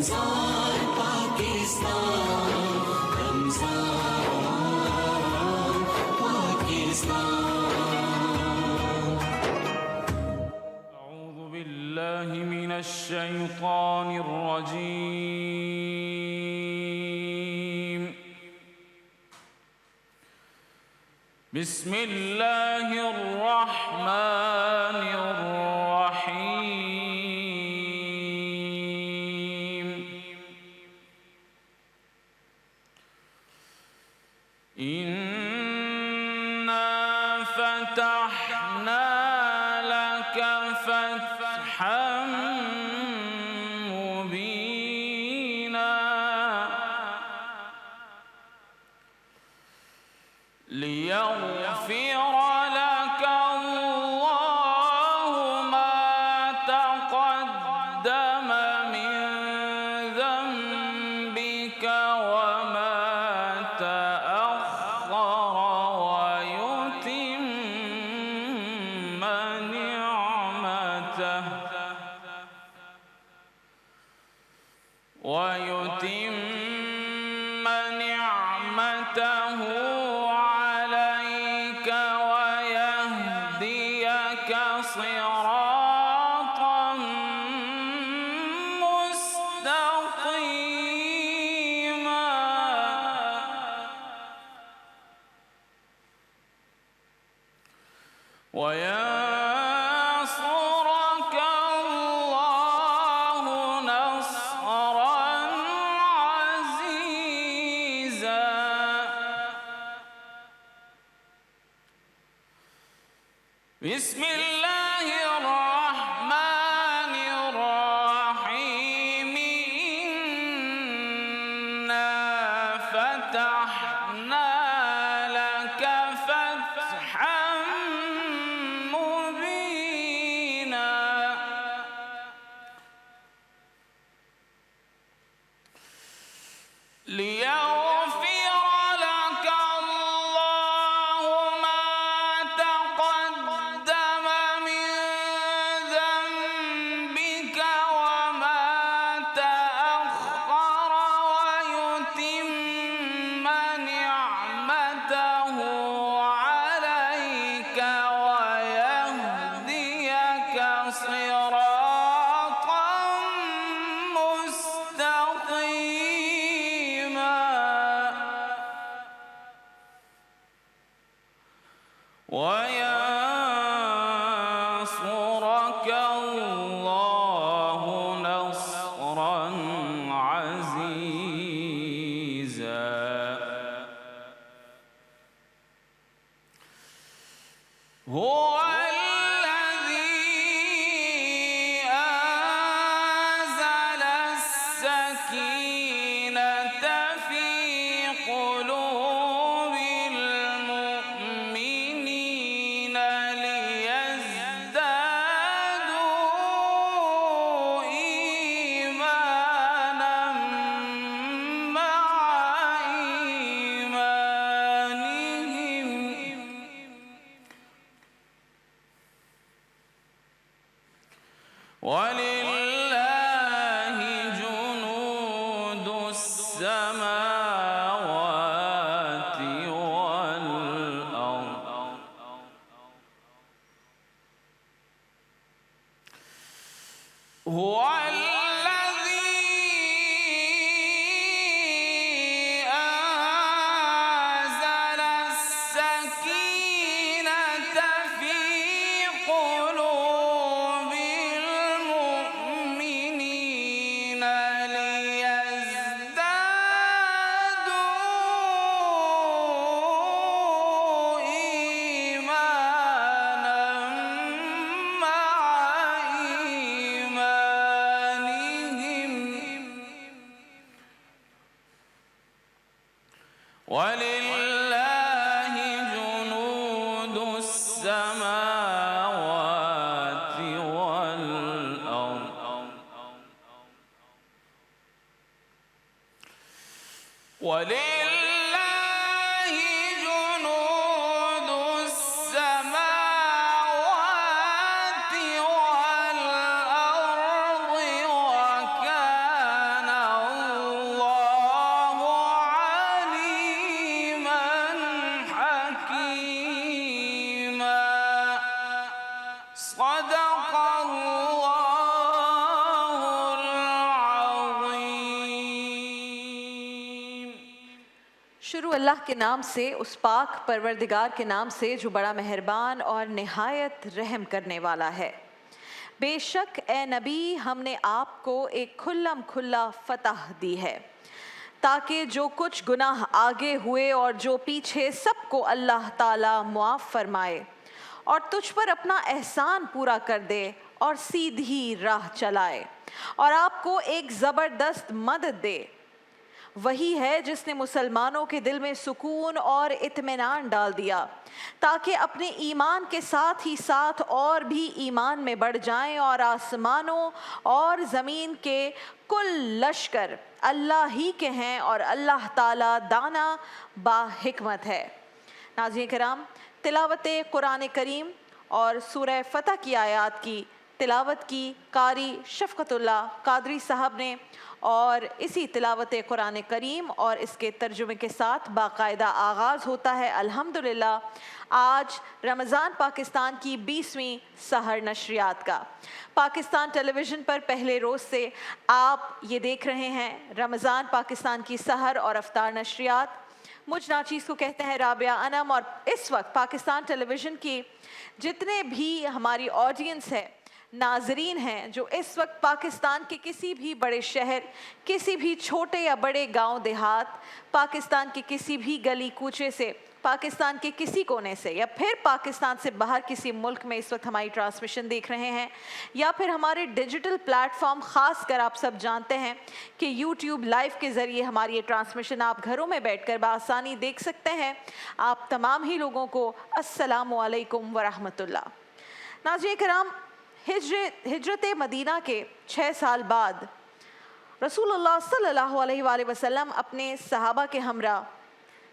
رمضان پاکستان، رمضان پاکستان. أعوذ بالله من الشيطان الرجيم. بسم الله الرحمن الرحيم. إنا فتحنا لك فتحا مبينا ليغفر لك الله ما تقدم من ذنبك وما تأخر ويتم نعمته عليك ويهديك صراطا مستقيما وينصرك الله نصرا عزيزا. بسم الله الرحمن الرحيم. إنا فتحنا لك فتحا مبينا ليغفر لك الله ما تقدم من ذنبك وما تأخر ويتم نعمته عليك ويهديك صراطا مستقيما وينصرك الله نصرا عزيزا. هو الذي أنزل السكينة في قلوب المؤمنين ليزدادوا إيمانا مع إيمانهم ولله جنود السماوات والأرض. هو الذي أنزل السكينة في قلوب المؤمنين ليزدادوا إيمانا مع إيمانهم ولله جنود السماوات والأرض. ولله جنود السماوات والأرض وكان شروع اللہ کے نام سے، اس پاک پروردگار کے نام سے جو بڑا مہربان اور نہایت رحم کرنے والا ہے۔ بے شک اے نبی، ہم نے آپ کو ایک کھلم کھلا فتح دی ہے تاکہ جو کچھ گناہ آگے ہوئے اور جو پیچھے سب کو اللہ تعالیٰ معاف فرمائے اور تجھ پر اپنا احسان پورا کر دے اور سیدھی راہ چلائے اور آپ کو ایک زبردست مدد دے۔ وہی ہے جس نے مسلمانوں کے دل میں سکون اور اطمینان ڈال دیا تاکہ اپنے ایمان کے ساتھ ہی ساتھ اور بھی ایمان میں بڑھ جائیں، اور آسمانوں اور زمین کے کل لشکر اللہ ہی کے ہیں اور اللہ تعالیٰ دانا با حکمت ہے۔ ناظرین کرام، تلاوت قرآن کریم اور سورہ فتح کی آیات کی تلاوت کی قاری شفقت اللہ قادری صاحب نے، اور اسی تلاوت قرآن کریم اور اس کے ترجمے کے ساتھ باقاعدہ آغاز ہوتا ہے الحمدللہ آج رمضان پاکستان کی 20ویں سحر نشریات کا۔ پاکستان ٹیلی ویژن پر پہلے روز سے آپ یہ دیکھ رہے ہیں رمضان پاکستان کی سحر اور افطار نشریات۔ مجھ ناچیز کو کہتے ہیں رابعہ انم، اور اس وقت پاکستان ٹیلی ویژن کی جتنے بھی ہماری آڈینس ہے، ناظرین ہیں جو اس وقت پاکستان کے کسی بھی بڑے شہر، کسی بھی چھوٹے یا بڑے گاؤں دیہات، پاکستان کے کسی بھی گلی کوچے سے، پاکستان کے کسی کونے سے، یا پھر پاکستان سے باہر کسی ملک میں اس وقت ہماری ٹرانسمیشن دیکھ رہے ہیں، یا پھر ہمارے ڈیجیٹل پلیٹ فارم، خاص کر آپ سب جانتے ہیں کہ یوٹیوب لائیو کے ذریعے ہماری یہ ٹرانسمیشن آپ گھروں میں بیٹھ کر بآسانی دیکھ سکتے ہیں۔ آپ تمام ہی لوگوں کو السلام علیکم ورحمۃ اللہ۔ ناظرین کرام، ہجرت مدینہ کے 6 سال بعد رسول اللہ صلی اللہ علیہ وآلہ وسلم اپنے صحابہ کے ہمراہ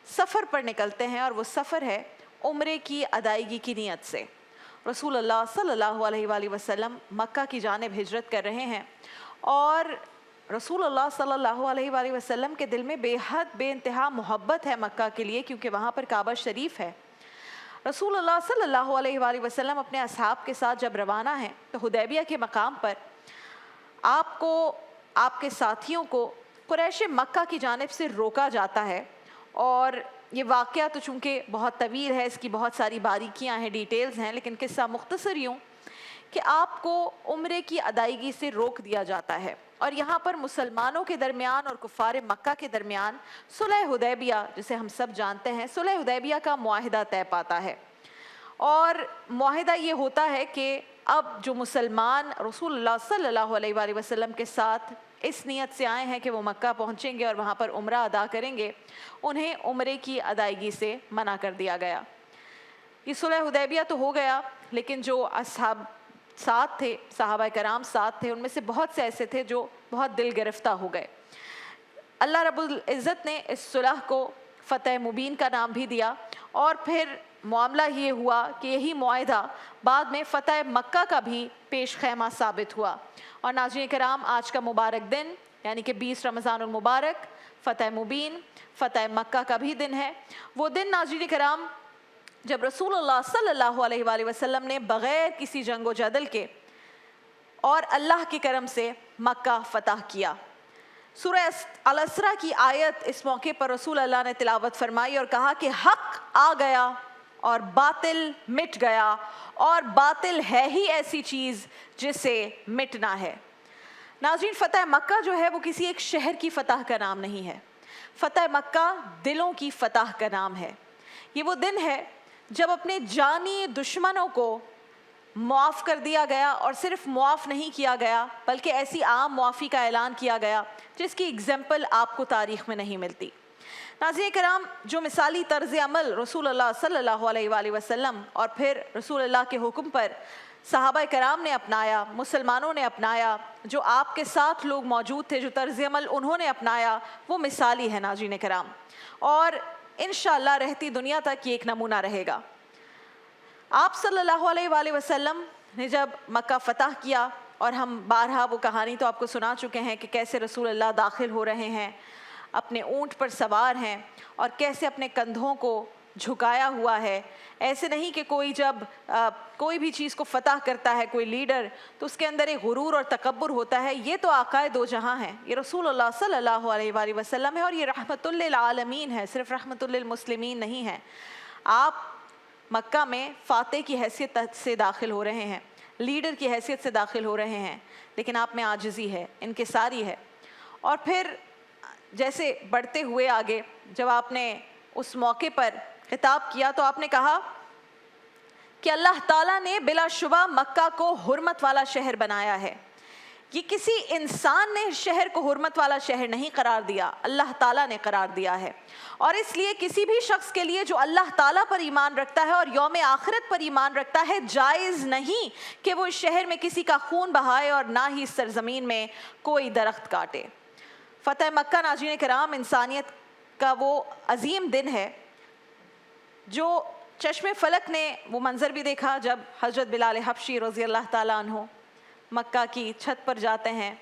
سفر پر نکلتے ہیں، اور وہ سفر ہے عمرے کی ادائیگی کی نیت سے۔ رسول اللہ صلی اللہ علیہ وآلہ وسلم مکہ کی جانب ہجرت کر رہے ہیں، اور رسول اللہ صلی اللہ علیہ وآلہ وسلم کے دل میں بے حد بے انتہا محبت ہے مکہ کے لیے، کیونکہ وہاں پر کعبہ شریف ہے۔ رسول اللہ صلی اللہ علیہ وآلہ وسلم اپنے اصحاب کے ساتھ جب روانہ ہیں تو حدیبیہ کے مقام پر آپ کو، آپ کے ساتھیوں کو قریش مکہ کی جانب سے روکا جاتا ہے، اور یہ واقعہ تو چونکہ بہت طویل ہے، اس کی بہت ساری باریکیاں ہیں، ڈیٹیلز ہیں، لیکن قصہ مختصر یوں کہ آپ کو عمرے کی ادائیگی سے روک دیا جاتا ہے، اور یہاں پر مسلمانوں کے درمیان اور کفار مکہ کے درمیان صلح حدیبیہ، جسے ہم سب جانتے ہیں، صلح حدیبیہ کا معاہدہ طے پاتا ہے، اور معاہدہ یہ ہوتا ہے کہ اب جو مسلمان رسول اللہ صلی اللہ علیہ وآلہ وسلم کے ساتھ اس نیت سے آئے ہیں کہ وہ مکہ پہنچیں گے اور وہاں پر عمرہ ادا کریں گے، انہیں عمرے کی ادائیگی سے منع کر دیا گیا۔ یہ صلح حدیبیہ تو ہو گیا، لیکن جو اصحاب ساتھ تھے، صحابہ کرام ساتھ تھے، ان میں سے بہت سے ایسے تھے جو بہت دل گرفتہ ہو گئے۔ اللہ رب العزت نے اس صلح کو فتح مبین کا نام بھی دیا، اور پھر معاملہ یہ ہوا کہ یہی معاہدہ بعد میں فتح مکہ کا بھی پیش خیمہ ثابت ہوا۔ اور ناظرین کرام، آج کا مبارک دن یعنی کہ 20 رمضان المبارک، فتح مبین، فتح مکہ کا بھی دن ہے۔ وہ دن ناظرین کرام جب رسول اللہ صلی اللہ علیہ وآلہ وسلم نے بغیر کسی جنگ و جدل کے اور اللہ کے کرم سے مکہ فتح کیا۔ سورہ الاسراء کی آیت اس موقع پر رسول اللہ نے تلاوت فرمائی اور کہا کہ حق آ گیا اور باطل مٹ گیا، اور باطل ہے ہی ایسی چیز جسے مٹنا ہے۔ ناظرین، فتح مکہ جو ہے وہ کسی ایک شہر کی فتح کا نام نہیں ہے، فتح مکہ دلوں کی فتح کا نام ہے۔ یہ وہ دن ہے جب اپنے جانی دشمنوں کو معاف کر دیا گیا، اور صرف معاف نہیں کیا گیا بلکہ ایسی عام معافی کا اعلان کیا گیا جس کی اگزامپل آپ کو تاریخ میں نہیں ملتی۔ ناظرین کرام، جو مثالی طرز عمل رسول اللہ صلی اللہ علیہ وآلہ وسلم اور پھر رسول اللہ کے حکم پر صحابہ کرام نے اپنایا، مسلمانوں نے اپنایا، جو آپ کے ساتھ لوگ موجود تھے، جو طرز عمل انہوں نے اپنایا، وہ مثالی ہے ناظرین کرام، اور انشاءاللہ رہتی دنیا تک یہ ایک نمونہ رہے گا۔ آپ صلی اللہ علیہ وآلہ وسلم نے جب مکہ فتح کیا، اور ہم بارہا وہ کہانی تو آپ کو سنا چکے ہیں کہ کیسے رسول اللہ داخل ہو رہے ہیں، اپنے اونٹ پر سوار ہیں، اور کیسے اپنے کندھوں کو جھکایا ہوا ہے. ایسے نہیں کہ کوئی جب کوئی بھی چیز کو فتح کرتا ہے کوئی لیڈر تو اس کے اندر ایک غرور اور تکبر ہوتا ہے. یہ تو آقائے دو جہاں ہیں, یہ رسول اللہ صلی اللہ علیہ وآلہ وسلم ہے, اور یہ رحمت للعالمین ہے, صرف رحمت للمسلمین نہیں ہے. آپ مکہ میں فاتح کی حیثیت سے داخل ہو رہے ہیں, لیڈر کی حیثیت سے داخل ہو رہے ہیں, لیکن آپ میں عاجزی ہے, انکساری ہے. اور پھر جیسے بڑھتے ہوئے آگے جب آپ نے اس موقع پر خطاب کیا تو آپ نے کہا کہ اللہ تعالیٰ نے بلا شبہ مکہ کو حرمت والا شہر بنایا ہے. یہ کسی انسان نے شہر کو حرمت والا شہر نہیں قرار دیا, اللہ تعالیٰ نے قرار دیا ہے. اور اس لیے کسی بھی شخص کے لیے جو اللہ تعالیٰ پر ایمان رکھتا ہے اور یوم آخرت پر ایمان رکھتا ہے, جائز نہیں کہ وہ اس شہر میں کسی کا خون بہائے اور نہ ہی سرزمین میں کوئی درخت کاٹے. فتح مکہ ناظرین کرام انسانیت کا وہ عظیم دن ہے جو چشم فلک نے وہ منظر بھی دیکھا جب حضرت بلال حبشی رضی اللہ تعالیٰ عنہ مکہ کی چھت پر جاتے ہیں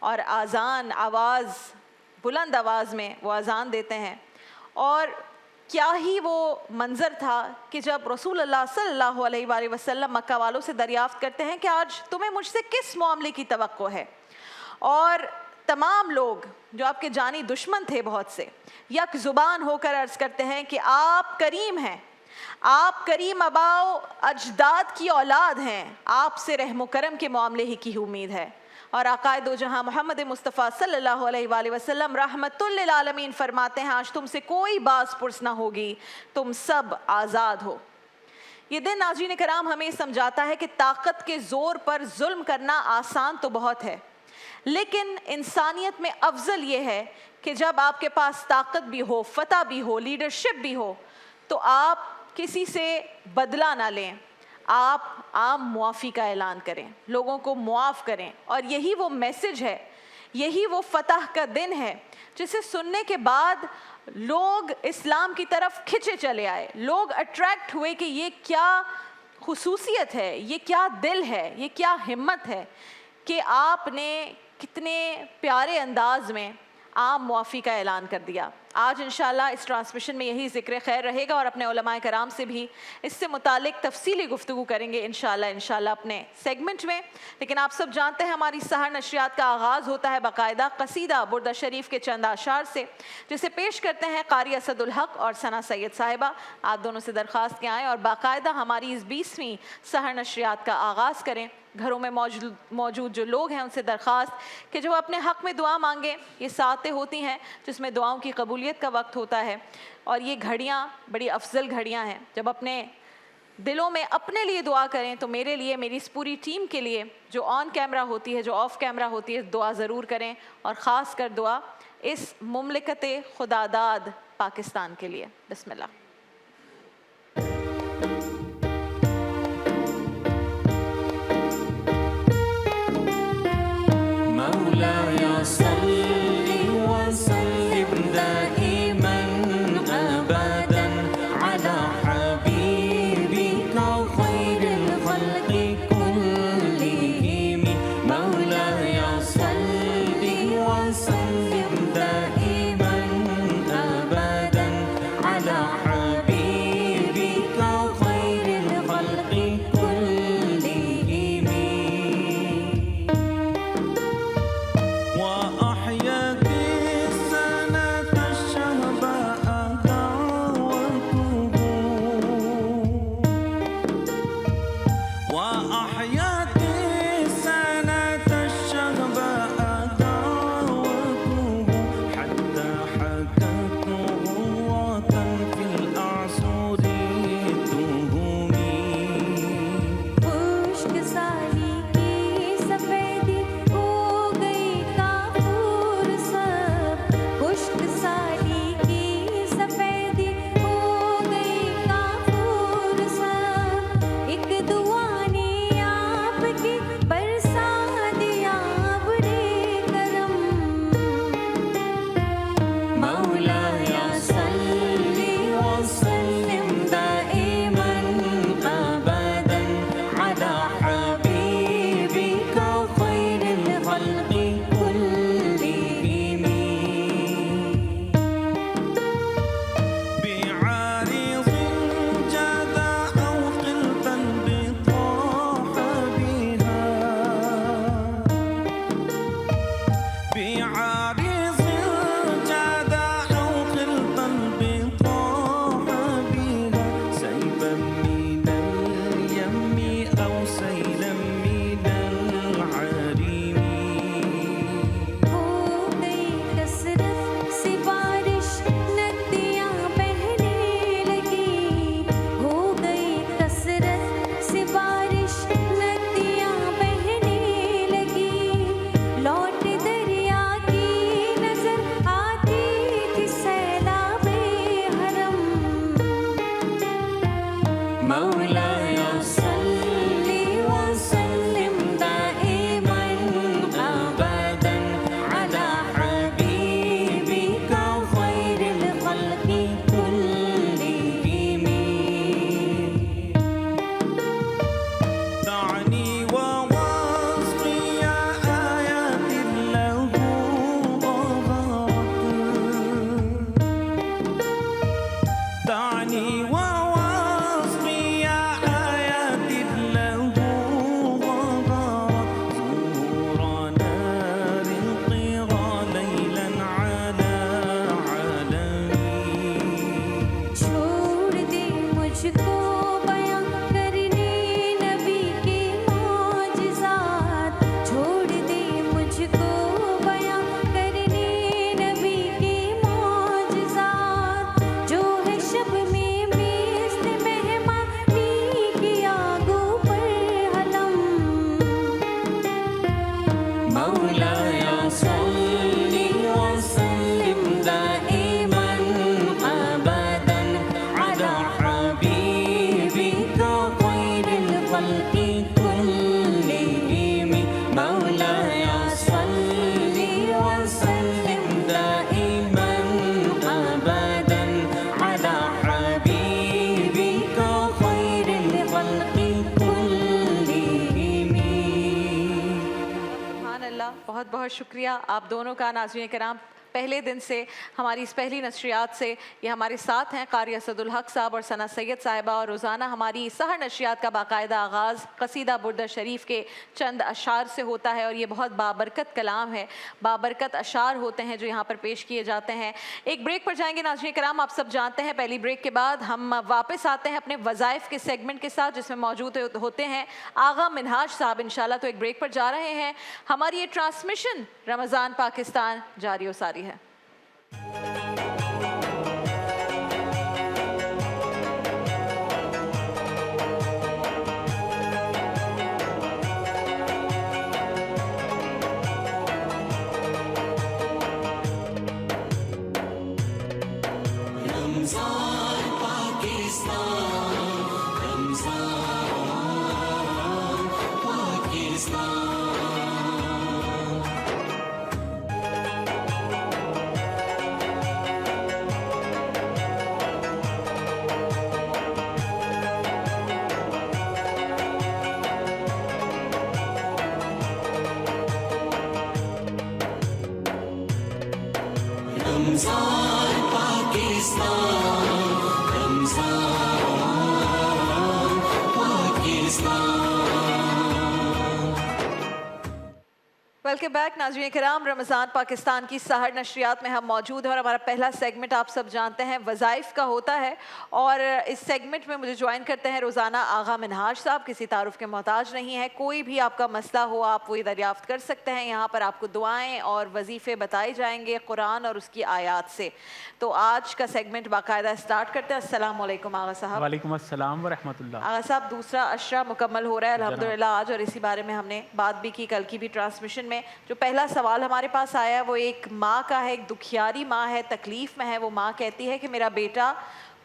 اور آذان آواز بلند آواز میں وہ اذان دیتے ہیں. اور کیا ہی وہ منظر تھا کہ جب رسول اللہ صلی اللہ علیہ وآلہ وسلم مکہ والوں سے دریافت کرتے ہیں کہ آج تمہیں مجھ سے کس معاملے کی توقع ہے, اور تمام لوگ جو آپ کے جانی دشمن تھے بہت سے یک زبان ہو کر عرض کرتے ہیں کہ آپ کریم ہیں, آپ کریم آباؤ اجداد کی اولاد ہیں, آپ سے رحم و کرم کے معاملے ہی کی امید ہے. اور آقائے دو جہاں محمد مصطفیٰ صلی اللہ علیہ وآلہ وسلم رحمت للعالمین فرماتے ہیں آج تم سے کوئی باز پرس نہ ہوگی, تم سب آزاد ہو. یہ دن ناظرین کرام ہمیں سمجھاتا ہے کہ طاقت کے زور پر ظلم کرنا آسان تو بہت ہے, لیکن انسانیت میں افضل یہ ہے کہ جب آپ کے پاس طاقت بھی ہو, فتح بھی ہو, لیڈرشپ بھی ہو, تو آپ کسی سے بدلہ نہ لیں, آپ عام معافی کا اعلان کریں, لوگوں کو معاف کریں. اور یہی وہ میسج ہے, یہی وہ فتح کا دن ہے جسے سننے کے بعد لوگ اسلام کی طرف کھچے چلے آئے, لوگ اٹریکٹ ہوئے کہ یہ کیا خصوصیت ہے, یہ کیا دل ہے, یہ کیا ہمت ہے کہ آپ نے کتنے پیارے انداز میں عام معافی کا اعلان کر دیا. آج انشاءاللہ اس ٹرانسمیشن میں یہی ذکر خیر رہے گا اور اپنے علماء کرام سے بھی اس سے متعلق تفصیلی گفتگو کریں گے انشاءاللہ اپنے سیگمنٹ میں. لیکن آپ سب جانتے ہیں ہماری سحر نشریات کا آغاز ہوتا ہے باقاعدہ قصیدہ بردہ شریف کے چند اشعار سے, جسے پیش کرتے ہیں قاری اسد الحق اور ثنا سید صاحبہ. آپ دونوں سے درخواست کے آئیں اور باقاعدہ ہماری اس 20ویں سحر نشریات کا آغاز کریں. گھروں میں موجود جو لوگ ہیں ان سے درخواست کہ جو اپنے حق میں دعا مانگیں. یہ ساعتیں ہوتی ہیں جس میں دعاؤں کی قبولیت کا وقت ہوتا ہے, اور یہ گھڑیاں بڑی افضل گھڑیاں ہیں. جب اپنے دلوں میں اپنے لیے دعا کریں تو میرے لیے, میری اس پوری ٹیم کے لیے جو آن کیمرہ ہوتی ہے, جو آف کیمرہ ہوتی ہے, دعا ضرور کریں, اور خاص کر دعا اس مملکت خداداد پاکستان کے لیے. بسم اللہ. مولاي صل وسلم دائما أبدا على حبيبك خير الخلق كلهم. مولاي صل وسلم دائما أبدا على حبيبك صل وسلم دائما أبدا على حبيبك خير الخلق كلهم مولاي صل وسلم دائما أبدا على حبيبك خير الخلق كلهم سبحان اللہ، بہت بہت شکریہ آپ دونوں کا ناظرین کرام۔ پہلے دن سے ہماری اس پہلی نشریات سے یہ ہمارے ساتھ ہیں قاری اسد الحق صاحب اور ثنا سید صاحبہ، اور روزانہ ہماری سحر نشریات کا باقاعدہ آغاز قصیدہ بردہ شریف کے چند اشعار سے ہوتا ہے، اور یہ بہت بابرکت کلام ہے، بابرکت اشعار ہوتے ہیں جو یہاں پر پیش کیے جاتے ہیں۔ ایک بریک پر جائیں گے ناظرین کرام، آپ سب جانتے ہیں۔ پہلی بریک کے بعد ہم واپس آتے ہیں اپنے وظائف کے سیگمنٹ کے ساتھ، جس میں موجود ہوتے ہیں آغا منہاج صاحب انشاءاللہ۔ تو ایک بریک پر جا رہے ہیں، ہماری یہ ٹرانسمیشن رمضان پاکستان جاری و ساری ہے۔ ویلکم بیک ناظرین کرام، رمضان پاکستان کی سحر نشریات میں ہم موجود ہیں، اور ہمارا پہلا سیگمنٹ آپ سب جانتے ہیں وظائف کا ہوتا ہے، اور اس سیگمنٹ میں مجھے جوائن کرتے ہیں روزانہ آغا منہاج صاحب۔ کسی تعارف کے محتاج نہیں ہے، کوئی بھی آپ کا مسئلہ ہو آپ وہی دریافت کر سکتے ہیں۔ یہاں پر آپ کو دعائیں اور وظیفے بتائے جائیں گے قرآن اور اس کی آیات سے۔ تو آج کا سیگمنٹ باقاعدہ اسٹارٹ کرتے ہیں۔ السلام علیکم آغا صاحب۔ وعلیکم السلام ورحمۃ اللہ۔ آغا صاحب، دوسرا عشرہ مکمل ہو رہا ہے الحمدللہ آج، اور اسی بارے میں ہم نے بات بھی کی کل کی بھی ٹرانسمیشن میں۔ جو پہلا سوال ہمارے پاس آیا ہے وہ ایک ماں کا ہے، ایک دکھیاری ماں ہے، تکلیف میں ہے۔ وہ ماں کہتی ہے کہ میرا بیٹا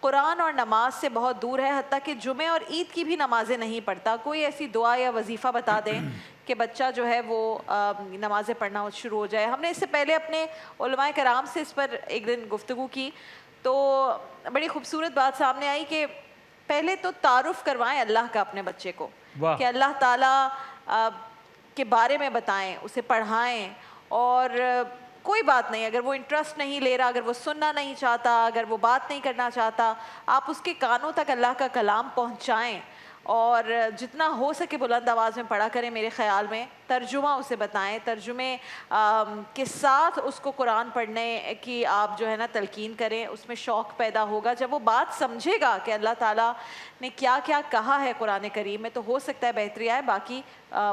قرآن اور نماز سے بہت دور ہے، حتیٰ کہ جمعہ اور عید کی بھی نمازیں نہیں پڑھتا۔ کوئی ایسی دعا یا وظیفہ بتا دیں کہ بچہ جو ہے وہ نمازیں پڑھنا شروع ہو جائے۔ ہم نے اس سے پہلے اپنے علماء کرام سے اس پر ایک دن گفتگو کی، تو بڑی خوبصورت بات سامنے آئی کہ پہلے تو تعارف کروائیں اللہ کا اپنے بچے کو، کہ اللہ تعالیٰ کے بارے میں بتائیں، اسے پڑھائیں، اور کوئی بات نہیں، اگر وہ انٹرسٹ نہیں لے رہا، اگر وہ سننا نہیں چاہتا، اگر وہ بات نہیں کرنا چاہتا، آپ اس کے کانوں تک اللہ کا کلام پہنچائیں، اور جتنا ہو سکے بلند آواز میں پڑھا کریں۔ میرے خیال میں ترجمہ اسے بتائیں، ترجمے کے ساتھ اس کو قرآن پڑھنے کی آپ جو ہے نا تلقین کریں، اس میں شوق پیدا ہوگا۔ جب وہ بات سمجھے گا کہ اللہ تعالیٰ نے کیا کیا کہا ہے قرآن کریم میں، تو ہو سکتا ہے بہتری آئے۔ باقی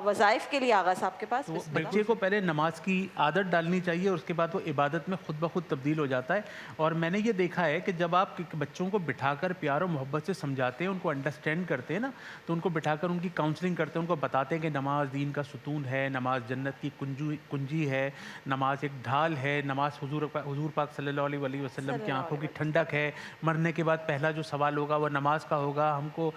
وظائف کے لیے آغا صاحب کے پاس بچے کو پہلے نماز کی عادت ڈالنی چاہیے، اور اس کے بعد وہ عبادت میں خود بخود تبدیل ہو جاتا ہے۔ اور میں نے یہ دیکھا ہے کہ جب آپ بچوں کو بٹھا کر پیار و محبت سے سمجھاتے ہیں، ان کو انڈرسٹینڈ کرتے ہیں نا، تو ان کو بٹھا کر ان کی کاؤنسلنگ کرتے ہیں، ان کو بتاتے ہیں کہ نماز دین کا ستون ہے، نماز جنت کی کنجی ہے، نماز ایک ڈھال ہے، نماز حضور پاک صلی اللہ علیہ وسلم کی آنکھوں کی ٹھنڈک ہے، مرنے کے بعد پہلا جو سوال ہوگا وہ نماز کا ہوگا۔ ہم کو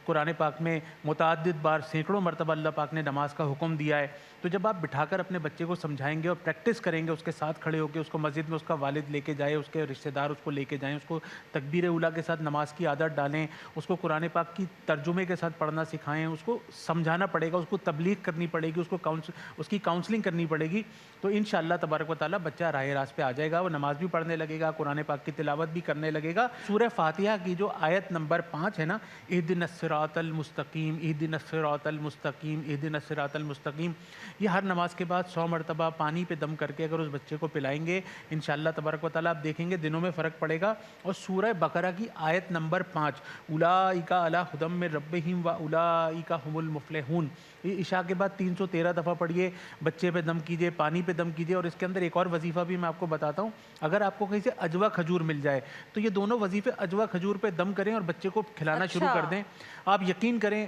قرآن پاک میں متعدد بار سینکڑوں مرتبہ اللہ پاک نے نماز کا حکم دیا ہے۔ تو جب آپ بٹھا کر اپنے بچے کو سمجھائیں گے اور پریکٹس کریں گے، اس کے ساتھ کھڑے ہو کے اس کو مسجد میں اس کا والد لے کے جائے، اس کے رشتہ دار اس کو لے کے جائیں، اس کو تکبیر اولیٰ کے ساتھ نماز کی عادت ڈالیں، اس کو قرآن پاک کی ترجمے کے ساتھ پڑھنا سکھائیں، اس کو سمجھانا پڑے گا، اس کو تبلیغ کرنی پڑے گی، اس کی کاؤنسلنگ کرنی پڑے گی، تو انشاءاللہ تبارک و تعالیٰ بچہ راہ راست پہ آ جائے گا، وہ نماز بھی پڑھنے لگے گا، قرآن پاک کی تلاوت بھی کرنے لگے گا۔ سورہ فاتحہ کی جو آیت نمبر 5 ہے نا، اہدنا الصراط المستقیم، اہدنا الصراط المستقیم، اہدنا الصراط المستقیم، یہ ہر نماز کے بعد 100 مرتبہ پانی پہ دم کر کے اگر اس بچے کو پلائیں گے، انشاءاللہ تبارک و تعالیٰ آپ دیکھیں گے دنوں میں فرق پڑے گا۔ اور سورہ بقرہ کی آیت نمبر 5، اولئک علی ھدی من ربہم واولئک ھم المفلحون، یہ عشاء کے بعد 313 دفعہ پڑھیے، بچے پہ دم کیجیے، پانی پہ دم کیجیے۔ اور اس کے اندر ایک اور وظیفہ بھی میں آپ کو بتاتا ہوں، اگر آپ کو کہیں سے اجوا کھجور مل جائے تو یہ دونوں وظیفے اجوا کھجور پہ دم کریں اور بچے کو کھلانا شروع کر دیں۔ آپ یقین کریں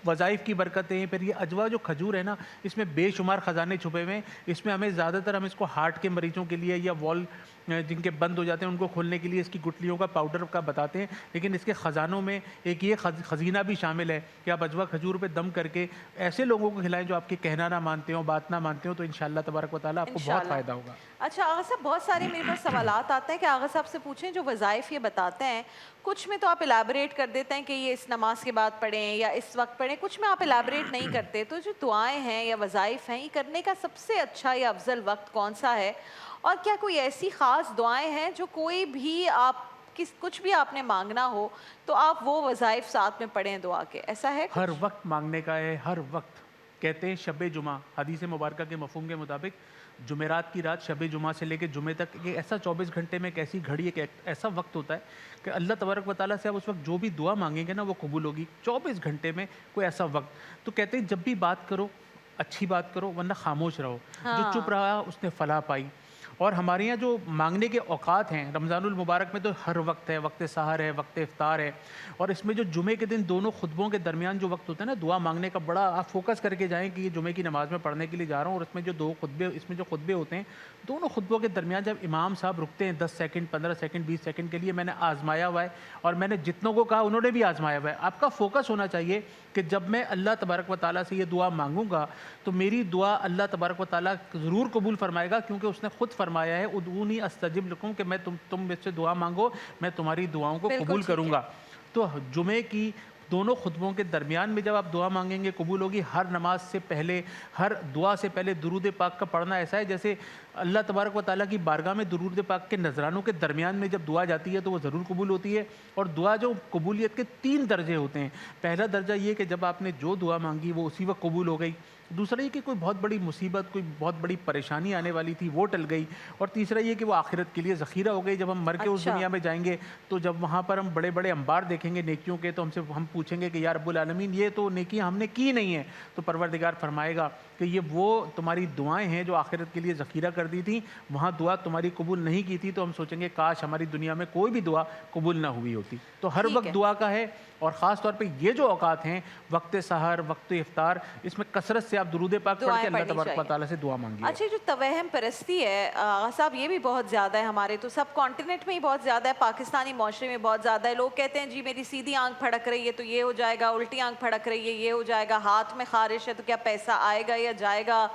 وظائف کی برکتیں. پھر یہ اجوا جو کھجور ہے نا اس میں بے شمار خزانے چھپے ہوئے ہیں. اس میں ہمیں زیادہ تر ہم اس کو ہارٹ کے مریضوں کے لیے یا وال جن کے بند ہو جاتے ہیں ان کو کھولنے کے لیے اس کی گٹلیوں کا پاؤڈر کا بتاتے ہیں. لیکن اس کے خزانوں میں ایک یہ خزینہ بھی شامل ہے کہ آپ اجوا کھجور پہ دم کر کے ایسے لوگوں کو کھلائیں جو آپ کے کہنا نہ مانتے ہوں, بات نہ مانتے ہوں, تو انشاءاللہ تبارک و تعالیٰ آپ کو بہت فائدہ ہوگا. اچھا آغا صاحب, بہت سارے میرے پاس سوالات آتے ہیں کہ آغا صاحب سے پوچھیں جو وظائف یہ بتاتے ہیں, کچھ میں تو آپ الیبوریٹ کر دیتے ہیں کہ یہ اس نماز کے بعد پڑھیں یا اس وقت پڑھیں, کچھ میں آپ الیبوریٹ نہیں کرتے. تو جو دعائیں ہیں یا وظائف ہیں, یہ کرنے کا سب سے اچھا یا افضل وقت کون سا ہے, اور کیا کوئی ایسی خاص دعائیں ہیں جو کوئی بھی آپ کچھ بھی آپ نے مانگنا ہو تو آپ وہ وظائف ساتھ میں پڑھیں دعا کے, ایسا ہے؟ ہر وقت مانگنے کا ہے, ہر وقت. کہتے ہیں شب جمعہ حدیث مبارکہ کے مفہوم کے مطابق جمعرات کی رات شب جمعہ سے لے کے جمعے تک یہ ایسا 24 گھنٹے میں ایک ایسی گھڑی ایک ایسا وقت ہوتا ہے کہ اللہ تبارک و تعالیٰ سے آپ اس وقت جو بھی دعا مانگیں گے نا وہ قبول ہوگی. 24 گھنٹے میں کوئی ایسا وقت. تو کہتے ہیں جب بھی بات کرو اچھی بات کرو ورنہ خاموش رہو. جو چپ رہا اس نے فلاح پائی. اور ہمارے یہاں جو مانگنے کے اوقات ہیں رمضان المبارک میں تو ہر وقت ہے, وقت سحر ہے, وقت افطار ہے. اور اس میں جو جمعے کے دن دونوں خطبوں کے درمیان جو وقت ہوتا ہے نا دعا مانگنے کا, بڑا آپ فوکس کر کے جائیں کہ یہ جمعے کی نماز میں پڑھنے کے لیے جا رہا ہوں, اور اس میں جو دو خطبے اس میں جو خطبے ہوتے ہیں دونوں خطبوں کے درمیان جب امام صاحب رکتے ہیں 10 سیکنڈ 15 سیکنڈ 20 سیکنڈ کے لیے, میں نے آزمایا ہوا ہے اور میں نے جتنوں کو کہا انہوں نے بھی آزمایا ہوا ہے. آپ کا فوکس ہونا چاہیے کہ جب میں اللہ تبارک و تعالیٰ سے یہ دعا مانگوں گا تو میری دعا اللہ تبارک و تعالیٰ ضرور قبول فرمائے گا, کیونکہ اس نے خود فرمایا ہے ادعونی استجب لکم کہ میں تم مجھ سے دعا مانگو میں تمہاری دعاؤں کو قبول کروں گا. تو جمعے کی دونوں خطبوں کے درمیان میں جب آپ دعا مانگیں گے قبول ہوگی. ہر نماز سے پہلے, ہر دعا سے پہلے درود پاک کا پڑھنا ایسا ہے جیسے اللہ تبارک و تعالیٰ کی بارگاہ میں درود پاک کے نذرانوں کے درمیان میں جب دعا جاتی ہے تو وہ ضرور قبول ہوتی ہے. اور دعا جو قبولیت کے 3 درجے ہوتے ہیں. پہلا درجہ یہ کہ جب آپ نے جو دعا مانگی وہ اسی وقت قبول ہو گئی. دوسرا یہ کہ کوئی بہت بڑی مصیبت, کوئی بہت بڑی پریشانی آنے والی تھی وہ ٹل گئی. اور تیسرا یہ کہ وہ آخرت کے لیے ذخیرہ ہو گئی. جب ہم مر کے اس دنیا میں جائیں گے تو جب وہاں پر ہم بڑے بڑے انبار دیکھیں گے نیکیوں کے تو ہم پوچھیں گے کہ یا رب العالمین یہ تو نیکیاں ہم نے کی نہیں ہیں. تو پروردگار فرمائے گا کہ یہ وہ تمہاری دعائیں ہیں جو آخرت کے لیے ذخیرہ کر دی تھیں, وہاں دعا تمہاری قبول نہیں کی تھی. تو ہم سوچیں گے کاش ہماری دنیا میں کوئی بھی دعا قبول نہ ہوئی ہوتی. تو ہر وقت دعا کا ہے, اور خاص طور پہ یہ جو اوقات ہیں وقت سحر وقت افطار, اس میں کثرت سے آپ درود پاک پڑھ کے اللہ تبارک و تعالیٰ سے دعا مانگیے. اچھا جو توہم پرستی ہے آغا صاحب یہ بھی بہت زیادہ ہے ہمارے تو سب کانٹیننٹ میں ہی بہت زیادہ ہے, پاکستانی معاشرے میں بہت زیادہ ہے. لوگ کہتے ہیں جی میری سیدھی آنکھ پھڑک رہی ہے تو یہ ہو جائے گا, الٹی آنکھ پھڑک رہی ہے یہ ہو جائے گا, ہاتھ میں خارش ہے تو کیا پیسہ آئے گا یا جائے گا,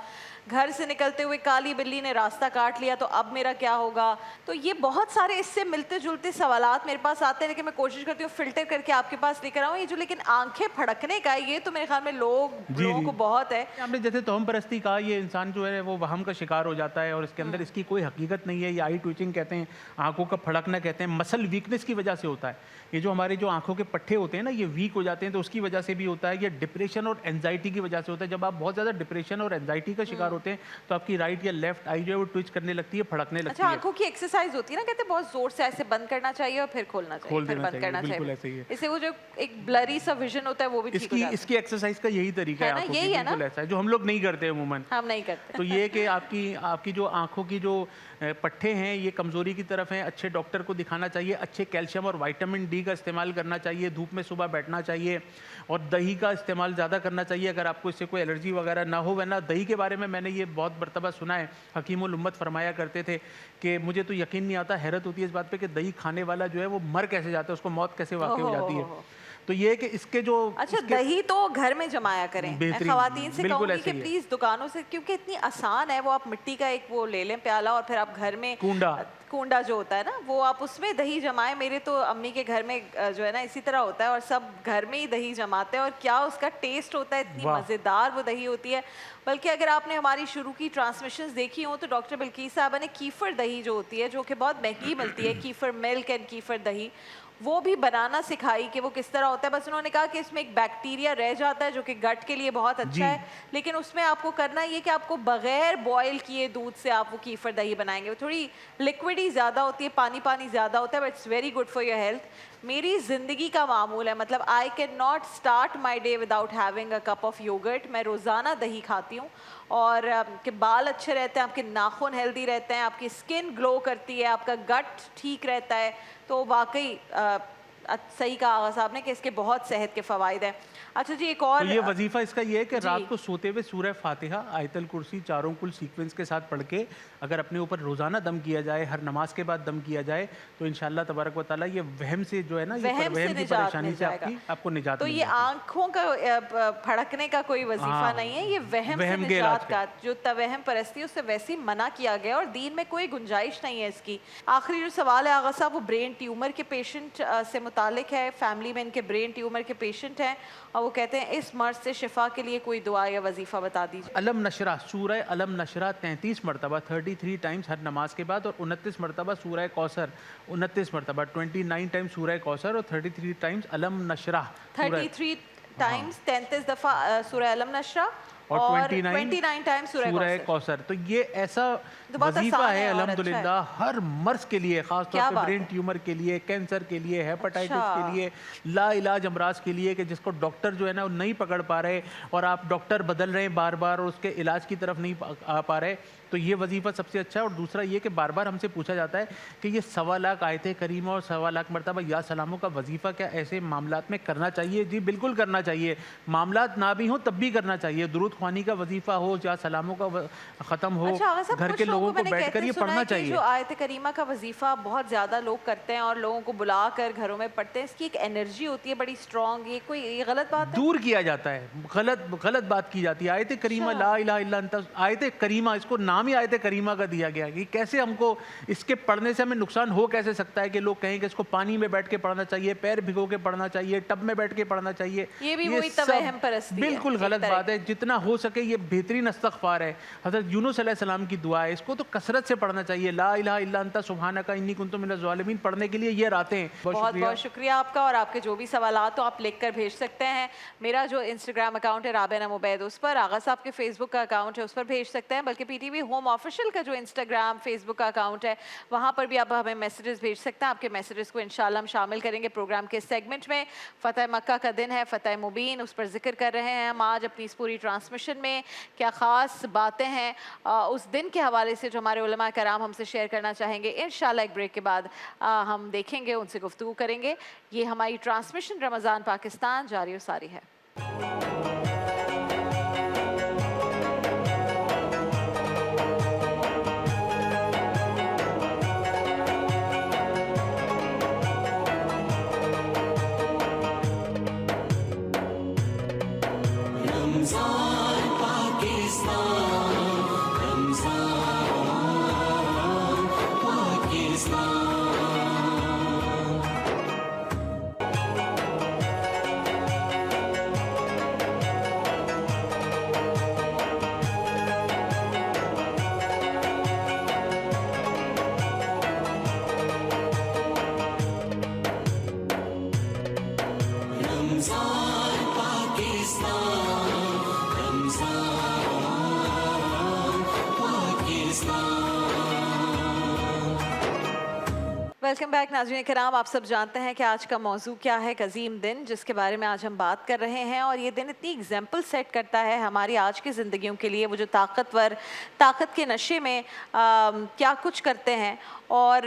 گھر سے نکلتے ہوئے کالی بلی نے راستہ کاٹ لیا تو اب میرا کیا ہوگا. تو یہ بہت سارے اس سے ملتے جلتے سوالات میرے پاس آتے ہیں, لیکن میں کوشش کرتی ہوں فلٹر کر کے آپ کے پاس لے کر آؤں. یہ جو لیکن آنکھیں پھڑکنے کا ہے یہ تو میرے خیال میں لوگوں کو بہت ہے. ہم نے جیسے توہم پرستی کہا, یہ انسان جو ہے وہ وہم کا شکار ہو جاتا ہے اور اس کے اندر اس کی کوئی حقیقت نہیں ہے. یہ آئی ٹویچنگ کہتے ہیں, آنکھوں کا پھڑکنا کہتے ہیں, مسل ویکنس کی وجہ سے ہوتا ہے. یہ جو ہمارے جو آنکھوں کے پٹھے ہوتے ہیں نا یہ ویک ہو جاتے ہیں تو اس کی وجہ سے بھی ہوتا ہے. یہ ڈپریشن اور اینزائٹی کی وجہ سے ہوتا ہے. جب آپ بہت زیادہ ڈپریشن اور اینزائٹی کا شکار ہوتے ہیں تو آپ کی رائٹ یا لیفٹ آئی جو ہے وہ ٹویچ کرنے لگتی ہے, پھڑکنے لگتی ہے. اچھا آنکھوں کی ایکسرسائز ہوتی ہے نا, کہتے ہیں بہت زور سے ایسے بند کرنا چاہیے اور پھر کھولنا چاہیے, پھر بند کرنا چاہیے. اس سے وہ جو ایک بلری سا ویژن ہوتا ہے وہ بھی ٹھیک ہو جاتا ہے. اس کی ایکسرسائز کا یہی طریقہ ہے, یہی ہے نا, بالکل ایسا ہے جو ہم لوگ نہیں کرتے عموماً. ہم نہیں کرتے. تو یہ کہ آپ کی جو آنکھوں کی جو پٹھے ہیں یہ کمزوری کی طرف ہیں, اچھے ڈاکٹر کو دکھانا چاہیے, اچھے کیلشیم اور وائٹامن ڈی کا استعمال کرنا چاہیے, دھوپ میں صبح بیٹھنا چاہیے, اور دہی کا استعمال زیادہ کرنا چاہیے اگر آپ کو اس سے کوئی الرجی وغیرہ نہ ہو. ورنہ دہی کے بارے میں نے یہ بہت مرتبہ سنا ہے, حکیم الامت فرمایا کرتے تھے کہ مجھے تو یقین نہیں آتا, حیرت ہوتی ہے اس بات پہ کہ دہی کھانے والا جو ہے وہ مر کیسے جاتا ہے, اس کو موت کیسے واقع ہو جاتی ہے. تو یہ کہ اس کے جو اچھا دہی تو گھر میں جمایا کریں. میں خواتین سے کہوں گی کہ پلیز دکانوں سے, کیونکہ اتنی آسان ہے, وہ آپ مٹی کا ایک وہ لے لیں پیالہ اور پھر آپ گھر میں کونڈا جو ہوتا ہے نا وہ آپ اس میں دہی جمائیں. میرے تو امی کے گھر میں جو ہے نا اسی طرح ہوتا ہے اور سب گھر میں ہی دہی جماتے ہیں, اور کیا اس کا ٹیسٹ ہوتا ہے, اتنی مزیدار وہ دہی ہوتی ہے. بلکہ اگر آپ نے ہماری شروع کی ٹرانسمیشنز دیکھی ہوں تو ڈاکٹر بلقیس صاحبہ نے کیفر دہی جو ہوتی ہے, جو کہ بہت مہنگی ملتی ہے, کیفر ملک اینڈ کیفر دہی, وہ بھی بنانا سکھائی کہ وہ کس طرح ہوتا ہے. بس انہوں نے کہا کہ اس میں ایک بیکٹیریا رہ جاتا ہے جو کہ گٹ کے لیے بہت اچھا ہے, لیکن اس میں آپ کو کرنا یہ کہ آپ کو بغیر بوائل کیے دودھ سے آپ وہ کیفر دہی بنائیں گے. وہ تھوڑی لکوڈی زیادہ ہوتی ہے, پانی زیادہ ہوتا ہے, but it's very good for your health. میری زندگی کا معمول ہے, مطلب I can not start my day without having a cup of yoghurt. میں روزانہ دہی کھاتی ہوں, اور کہ بال اچھے رہتے ہیں, آپ کے ناخن ہیلدی رہتے ہیں, آپ کی اسکن گلو کرتی ہے, آپ کا گٹ ٹھیک رہتا ہے. تو واقعی صحیح کہا آغا صاحب نے کہ اس کے بہت صحت کے فوائد ہیں. اچھا جی ایک اور تو یہ وظیفہ اس کا یہ ہے کہ جی. رات کو سوتے ہوئے سورہ فاتحہ آیت الکرسی چاروں کل سیکوینس کے ساتھ پڑھ کے اگر اپنے اوپر روزانہ دم کیا جائے, ہر نماز کے بعد دم کیا جائے, تو انشاءاللہ تبارک و تعالیٰ یہ وہم سے جو ہے نا, یہ وہم سے وہم کی نجات پریشانی مل سے جائے گا. آپ کو نجات تو مل یہ جاتی ہے. آنکھوں کا پھڑکنے کا کوئی وظیفہ نہیں ہے, یہ وہم سے وہم کے علاج نجات کا, جو توہم پرستی اس سے ویسے ہی منع کیا گیا اور دین میں کوئی گنجائش نہیں ہے اس کی. آخری جو سوال ہے آغا صاحب وہ برین ٹیومر کے پیشنٹ سے متعلق ہے. فیملی میں ان کے برین ٹیومر کے پیشنٹ ہیں اور وہ کہتے ہیں اس مرض سے شفا کے لیے کوئی دعا یا وظیفہ بتا دیجیے. علم نشرہ, سورہ علم نشرہ 33 مرتبہ 33 ٹائمز ہر نماز کے بعد, اور 29 مرتبہ سورہ کوثر 29 مرتبہ 29 ٹائمز سورہ کوثر اور 33 ٹائمز علم نشرہ 33 ٹائمز 33 دفعہ سورہ علم نشرہ اور 29 ٹائمز سورہ کوثر. تو یہ ایسا بہت وظیفہ آسان ہے ہے اور الحمدللہ ہر مرض کے لیے, خاص طور کیا پہ بات برین ہے. ٹیومر کے لیے, کینسر کے لیے, ہیپاٹائٹس اچھا. کے لیے, لا علاج امراض کے لیے کہ جس کو ڈاکٹر جو ہے نا وہ نہیں پکڑ پا رہے اور آپ ڈاکٹر بدل رہے ہیں بار بار اور اس کے علاج کی طرف نہیں آ پا رہے, تو یہ وظیفہ سب سے اچھا ہے. اور دوسرا یہ کہ بار بار ہم سے پوچھا جاتا ہے کہ یہ 1.25 لاکھ آیت کریمہ اور 1.25 لاکھ مرتبہ یا سلاموں کا وظیفہ کیا ایسے معاملات میں کرنا چاہیے؟ جی بالکل کرنا چاہیے. معاملات نہ بھی ہوں تب بھی کرنا چاہیے. درود خوانی کا وظیفہ ہو یا سلاموں کا ختم ہو, اچھا آغا صاحب, گھر کچھ کے لوگوں لوگوں میں کو نے بیٹھ کہتے کر یہ سنا پڑھنا ہے کہ چاہیے. جو آیت کریمہ کا وظیفہ بہت زیادہ لوگ کرتے ہیں اور لوگوں کو بلا کر گھروں میں پڑھتے ہیں, اس کی ایک انرجی ہوتی ہے بڑی اسٹرانگ, یہ کوئی یہ غلط بات ہے؟ دور کیا جاتا ہے, غلط بات کی جاتی ہے. آیت کریمہ لا الہ الا انت, آیت کریمہ, اس کو نام ہی آیت کریمہ کا دیا گیا کہ کیسے ہم کو اس کے پڑھنے سے ہمیں نقصان ہو کیسے سکتا ہے کہ لوگ کہیں کہ اس کو پانی میں بیٹھ کے پڑھنا چاہیے, پیر بھگو کے پڑھنا چاہیے, ٹب میں بیٹھ کے پڑھنا چاہیے. یہ بھی وہی توہم پرستی ہے, بالکل غلط بات ہے. جتنا ہو سکے یہ بہترین استغفار ہے. حضرت یونس علیہ السلام کی دعا ہے, اس کو تو کثرت سے پڑھنا چاہیے. لا الہ الا انت سبحانک انی کنت من الظالمین پڑھنے کے لیے یہ راتیں ہیں. بہت بہت شکریہ آپ کا, اور آپ کے جو بھی سوالات ہو آپ لکھ کر بھیج سکتے ہیں. میرا جو انسٹاگرام اکاؤنٹ ہے رابعہ نعیم عبید, اس پر, آغا صاحب کے فیس بک کا اکاؤنٹ ہے اس پر بھیج سکتے ہیں, بلکہ P T V home official کا جو انسٹاگرام فیس بک کا اکاؤنٹ ہے وہاں پر بھی آپ ہمیں میسیجز بھیج سکتے ہیں. آپ کے میسیجز کو انشاءاللہ ہم شامل کریں گے پروگرام کے سیگمنٹ میں. فتح مکہ کا دن ہے, فتح مبین, اس پر ذکر کر رہے ہیں ہم آج اپنی اس پوری ٹرانسمیشن میں. کیا خاص باتیں ہیں اس دن کے حوالے سے جو ہمارے علماء کرام ہم سے شیئر کرنا چاہیں گے, انشاءاللہ ایک بریک کے بعد ہم دیکھیں گے, ان سے گفتگو کریں گے. یہ ہماری ٹرانسمیشن رمضان پاکستان جاری و ساری ہے. ویلکم بیک ناظرین کرام, آپ سب جانتے ہیں کہ آج کا موضوع کیا ہے, ایک عظیم دن جس کے بارے میں آج ہم بات کر رہے ہیں. اور یہ دن اتنی ایگزامپل سیٹ کرتا ہے ہماری آج کی زندگیوں کے لیے, وہ جو طاقتور طاقت کے نشے میں کیا کچھ کرتے ہیں. اور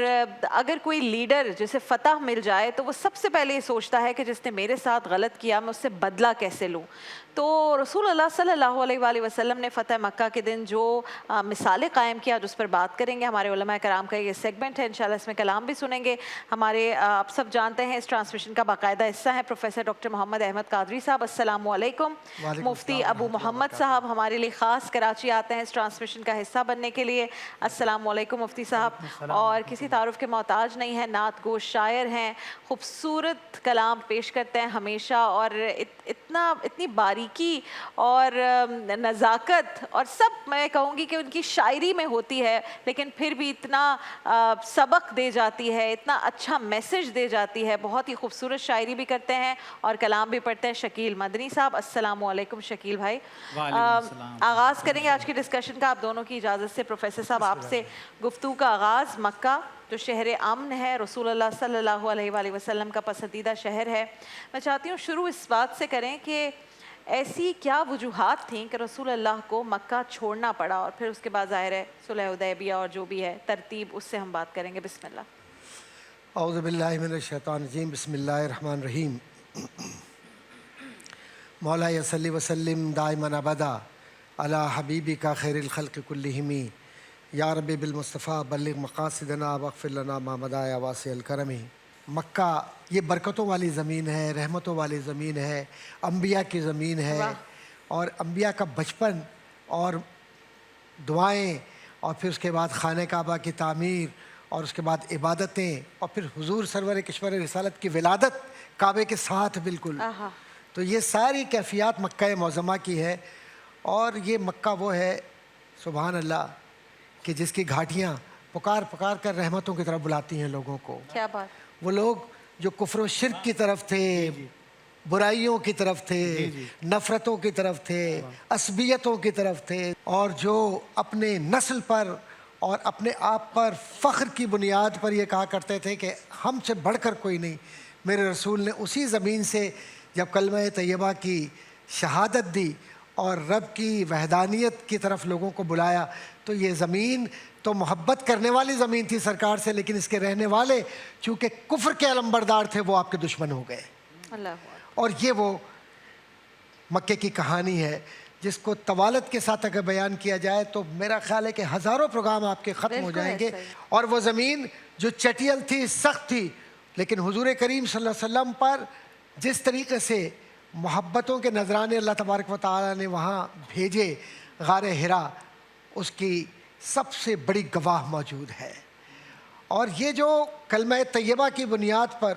اگر کوئی لیڈر جسے فتح مل جائے تو وہ سب سے پہلے یہ سوچتا ہے کہ جس نے میرے ساتھ غلط کیا میں اس سے بدلہ کیسے لوں. تو رسول اللہ صلی اللہ علیہ وآلہ وسلم نے فتح مکہ کے دن جو مثالیں قائم کیا, جس پر بات کریں گے. ہمارے علماء کرام کا یہ سیگمنٹ ہے, انشاءاللہ اس میں کلام بھی سنیں گے. ہمارے آپ سب جانتے ہیں اس ٹرانسمیشن کا باقاعدہ حصہ ہے پروفیسر ڈاکٹر محمد احمد قادری صاحب. السلام علیکم. مفتی ابو محمد صاحب ہمارے لیے خاص کراچی آتے ہیں اس ٹرانسمیشن کا حصہ بننے کے لیے. السلام علیکم مفتی صاحب. اور کسی تعارف کے محتاج نہیں ہیں, نعت گو شاعر ہیں, خوبصورت کلام پیش کرتے ہیں ہمیشہ, اور اتنی باریکی اور نزاکت اور سب میں کہوں گی کہ ان کی شاعری میں ہوتی ہے, لیکن پھر بھی اتنا سبق دے جاتی ہے, اتنا اچھا میسج دے جاتی ہے. بہت ہی خوبصورت شاعری بھی کرتے ہیں اور کلام بھی پڑھتے ہیں. شکیل مدنی صاحب, السلام علیکم شکیل بھائی. آغاز کریں گے آج کی ڈسکشن کا آپ دونوں کی اجازت سے. پروفیسر صاحب آپ سے گفتگو کا آغاز. مکہ جو شہر امن ہے, رسول اللہ صلی اللہ علیہ وآلہ وسلم کا پسندیدہ شہر ہے, میں چاہتی ہوں شروع اس بات سے کریں کہ ایسی کیا وجوہات تھیں کہ رسول اللہ کو مکہ چھوڑنا پڑا, اور پھر اس کے بعد ظاہر ہے صلح حدیبیہ اور جو بھی ہے ترتیب, اس سے ہم بات کریں گے. بسم اللہ. اعوذ باللہ من الشیطان الرجیم بسم اللہ الرحمن الرحیم مولا صلی وسلم دائما ابدا علی حبیبک خیر الخلق کلہم یا رب بالمصطفیٰ بلغ مقاصدنا واغفر لنا ما مضی یا واسع الکرم۔ مکہ یہ برکتوں والی زمین ہے، رحمتوں والی زمین ہے، انبیاء کی زمین ہے، اور انبیاء کا بچپن اور دعائیں، اور پھر اس کے بعد خانہ کعبہ کی تعمیر، اور اس کے بعد عبادتیں، اور پھر حضور سرور کشور رسالت کی ولادت کعبے کے ساتھ بالکل۔ تو یہ ساری کیفیات مکہ معظمہ کی ہے، اور یہ مکہ وہ ہے سبحان اللہ کہ جس کی گھاٹیاں پکار پکار کر رحمتوں کی طرف بلاتی ہیں لوگوں کو۔ کیا بات، وہ لوگ جو کفر و شرک کی طرف تھے، برائیوں کی طرف تھے، نفرتوں کی طرف تھے، عصبیتوں کی طرف تھے، اور جو اپنے نسل پر اور اپنے آپ پر فخر کی بنیاد پر یہ کہا کرتے تھے کہ ہم سے بڑھ کر کوئی نہیں، میرے رسول نے اسی زمین سے جب کلمہ طیبہ کی شہادت دی اور رب کی وحدانیت کی طرف لوگوں کو بلایا، تو یہ زمین تو محبت کرنے والی زمین تھی سرکار سے، لیکن اس کے رہنے والے چونکہ کفر کے علمبردار تھے وہ آپ کے دشمن ہو گئے۔ اللہ اور یہ وہ مکے کی کہانی ہے جس کو طوالت کے ساتھ اگر بیان کیا جائے تو میرا خیال ہے کہ ہزاروں پروگرام آپ کے ختم ہو جائیں گے۔ اور وہ زمین جو چٹیل تھی، سخت تھی، لیکن حضور کریم صلی اللہ علیہ وسلم پر جس طریقے سے محبتوں کے نذرانے اللہ تبارک و تعالیٰ نے وہاں بھیجے، غار حرا اس کی سب سے بڑی گواہ موجود ہے۔ اور یہ جو کلمہ طیبہ کی بنیاد پر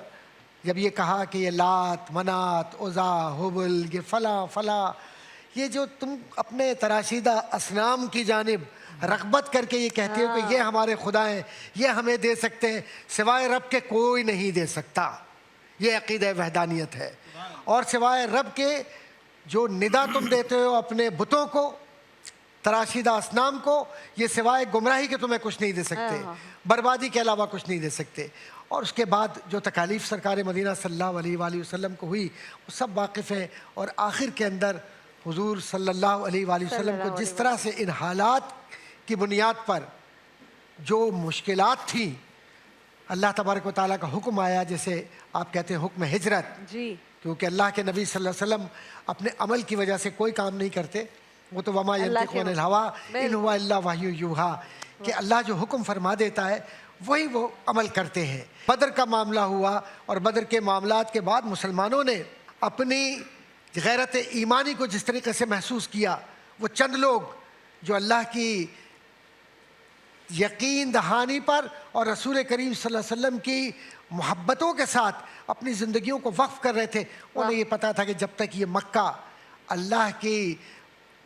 جب یہ کہا کہ یہ لات، منات، عزا، حبل، یہ فلاں فلاں، یہ جو تم اپنے تراشیدہ اصنام کی جانب رغبت کر کے یہ کہتے ہو کہ یہ ہمارے خدا ہیں، یہ ہمیں دے سکتے ہیں، سوائے رب کے کوئی نہیں دے سکتا، یہ عقیدہ وحدانیت ہے۔ اور سوائے رب کے جو ندا تم دیتے ہو اپنے بتوں کو، تراشیدہ اصنام کو، یہ سوائے گمراہی کے تمہیں کچھ نہیں دے سکتے، بربادی کے علاوہ کچھ نہیں دے سکتے۔ اور اس کے بعد جو تکالیف سرکار مدینہ صلی اللہ علیہ وآلہ وسلم کو ہوئی وہ سب واقف ہیں، اور آخر کے اندر حضور صلی اللہ علیہ وآلہ وسلم کو جس طرح سے ان حالات کی بنیاد پر جو مشکلات تھیں، اللہ تبارک و تعالیٰ کا حکم آیا، جیسے آپ کہتے ہیں حکم ہجرت، جی، کیونکہ اللہ کے نبی صلی اللہ علیہ وسلم اپنے عمل کی وجہ سے کوئی کام نہیں کرتے، وہ تو وما ینطق عن الہوی ان ہوا الا وحی یوحی، کہ اللہ جو حکم فرما دیتا ہے وہی وہ عمل کرتے ہیں۔ بدر کا معاملہ ہوا، اور بدر کے معاملات کے بعد مسلمانوں نے اپنی غیرت ایمانی کو جس طریقے سے محسوس کیا، وہ چند لوگ جو اللہ کی یقین دہانی پر اور رسول کریم صلی اللہ علیہ وسلم کی محبتوں کے ساتھ اپنی زندگیوں کو وقف کر رہے تھے، انہیں یہ پتا تھا کہ جب تک یہ مکہ اللہ کی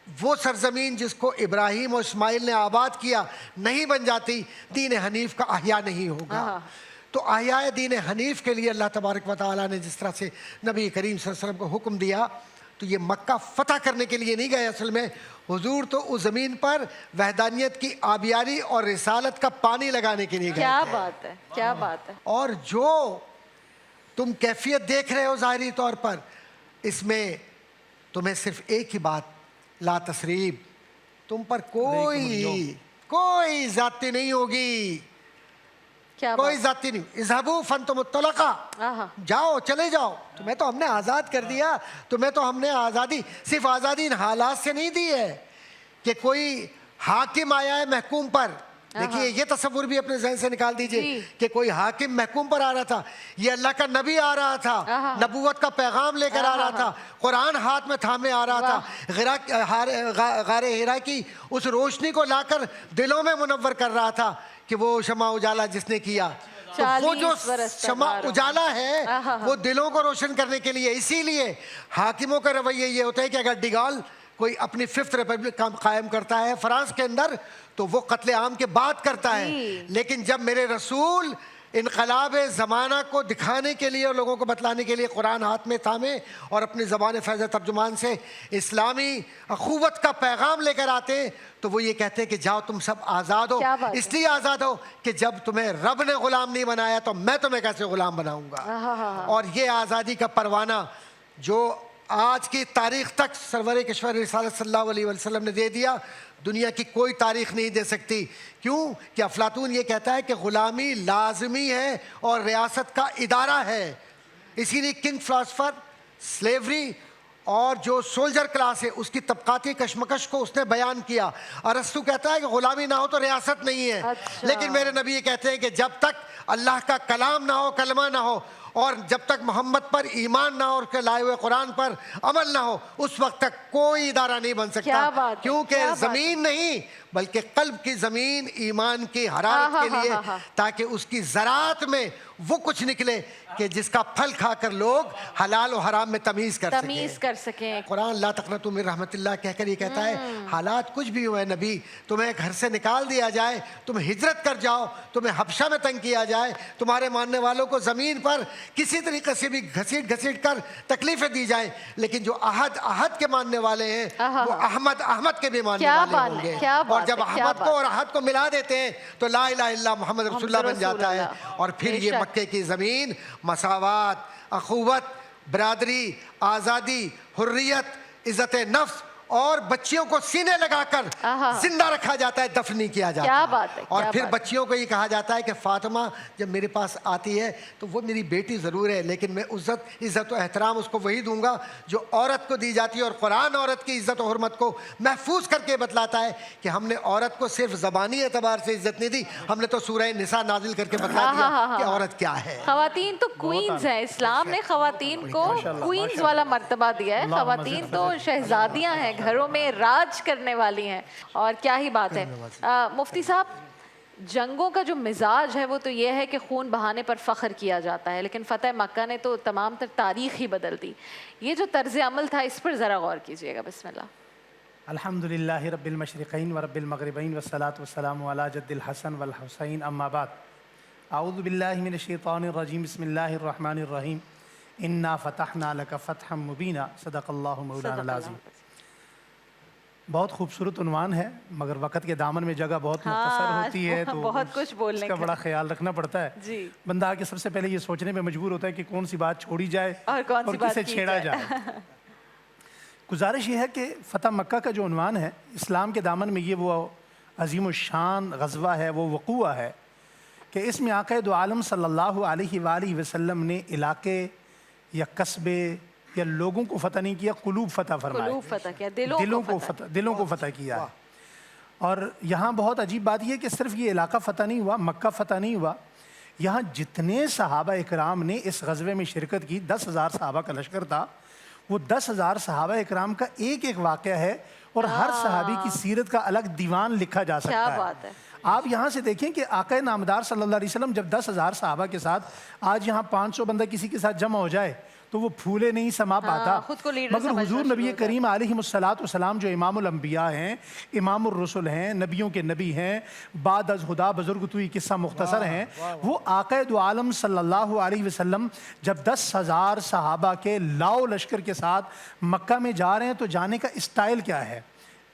وہ سرزمین جس کو ابراہیم اور اسماعیل نے آباد کیا نہیں بن جاتی، دین حنیف کا احیاء نہیں ہوگا۔ تو احیاء دین حنیف کے لیے اللہ تبارک و تعالیٰ نے جس طرح سے نبی کریم صلی اللہ علیہ وسلم کو حکم دیا، تو یہ مکہ فتح کرنے کے لیے نہیں گئے، اصل میں حضور تو اس زمین پر وحدانیت کی آبیاری اور رسالت کا پانی لگانے کے لیے گئے۔ کیا بات ہے، کیا بات ہے۔ اور جو تم کیفیت دیکھ رہے ہو ظاہری طور پر، اس میں تمہیں صرف ایک ہی بات، لا تثریب، تم پر کوئی زیادتی نہیں ہوگی، کوئی ذاتی نہیں۔ اذهبوا فانتم الطلقاء، جاؤ، چلے جاؤ، تمہیں تو ہم نے آزاد کر دیا، تمہیں تو ہم نے آزادی، صرف آزادی ان حالات سے نہیں دی ہے کہ کوئی حاکم آیا ہے محکوم پر۔ دیکھیے یہ تصور بھی اپنے ذہن سے نکال دیجئے کہ کوئی حاکم محکوم پر آ رہا تھا، یہ اللہ کا نبی آ رہا تھا، نبوت کا پیغام لے کر آ رہا تھا، قرآن ہاتھ میں تھامے آ رہا تھا، غار حرا کی اس روشنی کو لا کر دلوں میں منور کر رہا تھا کہ وہ شمع اجالا جس نے کیا، تو وہ جو شمع اجالا ہے وہ دلوں کو روشن کرنے کے لیے۔ اسی لیے حاکموں کا رویہ یہ ہوتا ہے کہ اگر ڈیگال کوئی اپنی 5th ریپبلک قائم کرتا ہے فرانس کے اندر تو وہ قتل عام کے بعد کرتا ہے، لیکن جب میرے رسول انقلاب زمانہ کو دکھانے کے لیے اور لوگوں کو بتلانے کے لیے قرآن ہاتھ میں تھامے اور اپنی زبان فیض ترجمان سے اسلامی اخوت کا پیغام لے کر آتے ہیں، تو وہ یہ کہتے ہیں کہ جاؤ تم سب آزاد ہو۔ اس لیے آزاد ہو کہ جب تمہیں رب نے غلام نہیں بنایا تو میں تمہیں کیسے غلام بناؤں گا۔ اور یہ آزادی کا پروانہ جو آج کی تاریخ تک سرور کشور رسالت صلی اللہ علیہ وسلم نے دے دیا، دنیا کی کوئی تاریخ نہیں دے سکتی۔ کیوں کہ افلاطون یہ کہتا ہے کہ غلامی لازمی ہے اور ریاست کا ادارہ ہے۔ اسی لیے کنگ فلاسفر سلیوری اور جو سولجر کلاس ہے اس کی طبقاتی کشمکش کو اس نے بیان کیا۔ ارسطو کہتا ہے کہ غلامی نہ ہو تو ریاست نہیں ہے، لیکن میرے نبی یہ کہتے ہیں کہ جب تک اللہ کا کلام نہ ہو، کلمہ نہ ہو، اور جب تک محمد پر ایمان نہ ہو اور اس کے لائے ہوئے قرآن پر عمل نہ ہو، اس وقت تک کوئی ادارہ نہیں بن سکتا، کیونکہ زمین نہیں بلکہ قلب کی زمین ایمان کی حرارت کے لیے، تاکہ اس کی زراعت میں وہ کچھ نکلے کہ جس کا پھل کھا کر لوگ حلال و حرام میں تمیز کر سکیں۔ قرآن لا تقنطوا من رحمت اللہ کہہ کر یہ کہتا ہے حالات کچھ بھی ہوئے نبی، تمہیں گھر سے نکال دیا جائے، تم ہجرت کر جاؤ، تمہیں حبشہ میں تنگ کیا جائے، تمہارے ماننے والوں کو زمین پر کسی طریقے سے بھی گھسیٹ کر تکلیفیں دی جائیں، لیکن جو احد کے ماننے والے ہیں وہ احمد کے بھی ماننے والے ہوں گے، اور جب احمد کو اور احد کو ملا دیتے ہیں تو لا الہ الا محمد رسول اللہ بن جاتا ہے۔ اور پھر یہ مکے کی زمین مساوات، اخوت، برادری، آزادی، حریت، عزت نفس اور بچیوں کو سینے لگا کر زندہ رکھا جاتا ہے، دفن نہیں کیا جاتا۔ اور پھر بچیوں کو یہ کہا جاتا ہے کہ فاطمہ جب میرے پاس آتی ہے تو وہ میری بیٹی ضرور ہے، لیکن میں عزت و احترام اس کو وہی دوں گا جو عورت کو دی جاتی ہے، اور قرآن عورت کی عزت و حرمت کو محفوظ کر کے بتلاتا ہے کہ ہم نے عورت کو صرف زبانی اعتبار سے عزت نہیں دی، ہم نے تو سورہ نساء نازل کر کے بتلا دیا کہ عورت کیا ہے۔ خواتین تو کوئنز ہیں، اسلام نے خواتین کو کوئنز والا مرتبہ دیا ہے، خواتین تو شہزادیاں ہیں، گھروں میں راج کرنے والی ہیں، اور کیا ہی بات ہے۔ مفتی صاحب، جنگوں کا جو مزاج ہے وہ تو یہ ہے کہ خون بہانے پر فخر کیا جاتا ہے، لیکن فتح مکہ نے تو تمام تر تاریخ ہی بدل دی۔ یہ جو طرز عمل تھا اس پر ذرا غور کیجئے گا۔ بسم اللہ۔ الحمدللہ رب المشرقین ورب المغربین والصلاة والسلام علی جد الحسن والحسین، اما بعد، اعوذ باللہ من الشیطان الرجیم، بسم اللہ الرحمن الرحیم، انا فتحنا لک فتحا مبینا، صدق اللہ مولانا العظیم۔ بہت خوبصورت عنوان ہے، مگر وقت کے دامن میں جگہ بہت مختصر ہوتی ہے تو بہت کچھ بولنے اس کا بڑا خیال رکھنا پڑتا ہے۔ بندہ آگے سب سے پہلے یہ سوچنے پہ مجبور ہوتا ہے کہ کون سی بات چھوڑی جائے اور کسے چھیڑا جائے۔ گزارش یہ ہے کہ فتح مکہ کا جو عنوان ہے، اسلام کے دامن میں یہ وہ عظیم الشان غزوہ ہے، وہ وقوعہ ہے کہ اس میں آقا دو عالم صلی اللہ علیہ وآلہ وسلم نے علاقے یا قصبے یا لوگوں کو فتح نہیں کیا، قلوب فتح فرمائے، دلوں کو فتح کیا ہے۔ اور یہاں بہت عجیب بات یہ ہے کہ صرف یہ علاقہ فتح نہیں ہوا، مکہ فتح نہیں ہوا، یہاں جتنے صحابہ اکرام نے اس غزوے میں شرکت کی، 10,000 صحابہ کا لشکر تھا، وہ 10,000 صحابہ اکرام کا ایک ایک واقعہ ہے، اور ہر صحابی کی سیرت کا الگ دیوان لکھا جا سکتا ہے۔ آپ یہاں سے دیکھیں کہ آقا نامدار صلی اللہ علیہ وسلم جب 10,000 صحابہ کے ساتھ، آج یہاں 500 بندہ کسی کے ساتھ جمع ہو جائے تو وہ پھولے نہیں سما پاتا، مگر حضور نبی کریم علیہ السلام جو امام الانبیاء ہیں، امام الرسل ہیں، نبیوں کے نبی ہیں، بعد از خدا بزرگ توئی قصہ مختصر ہیں، وہ آقا دو عالم صلی اللہ علیہ وسلم جب 10,000 صحابہ کے لاؤ لشکر کے ساتھ مکہ میں جا رہے ہیں تو جانے کا اسٹائل کیا ہے،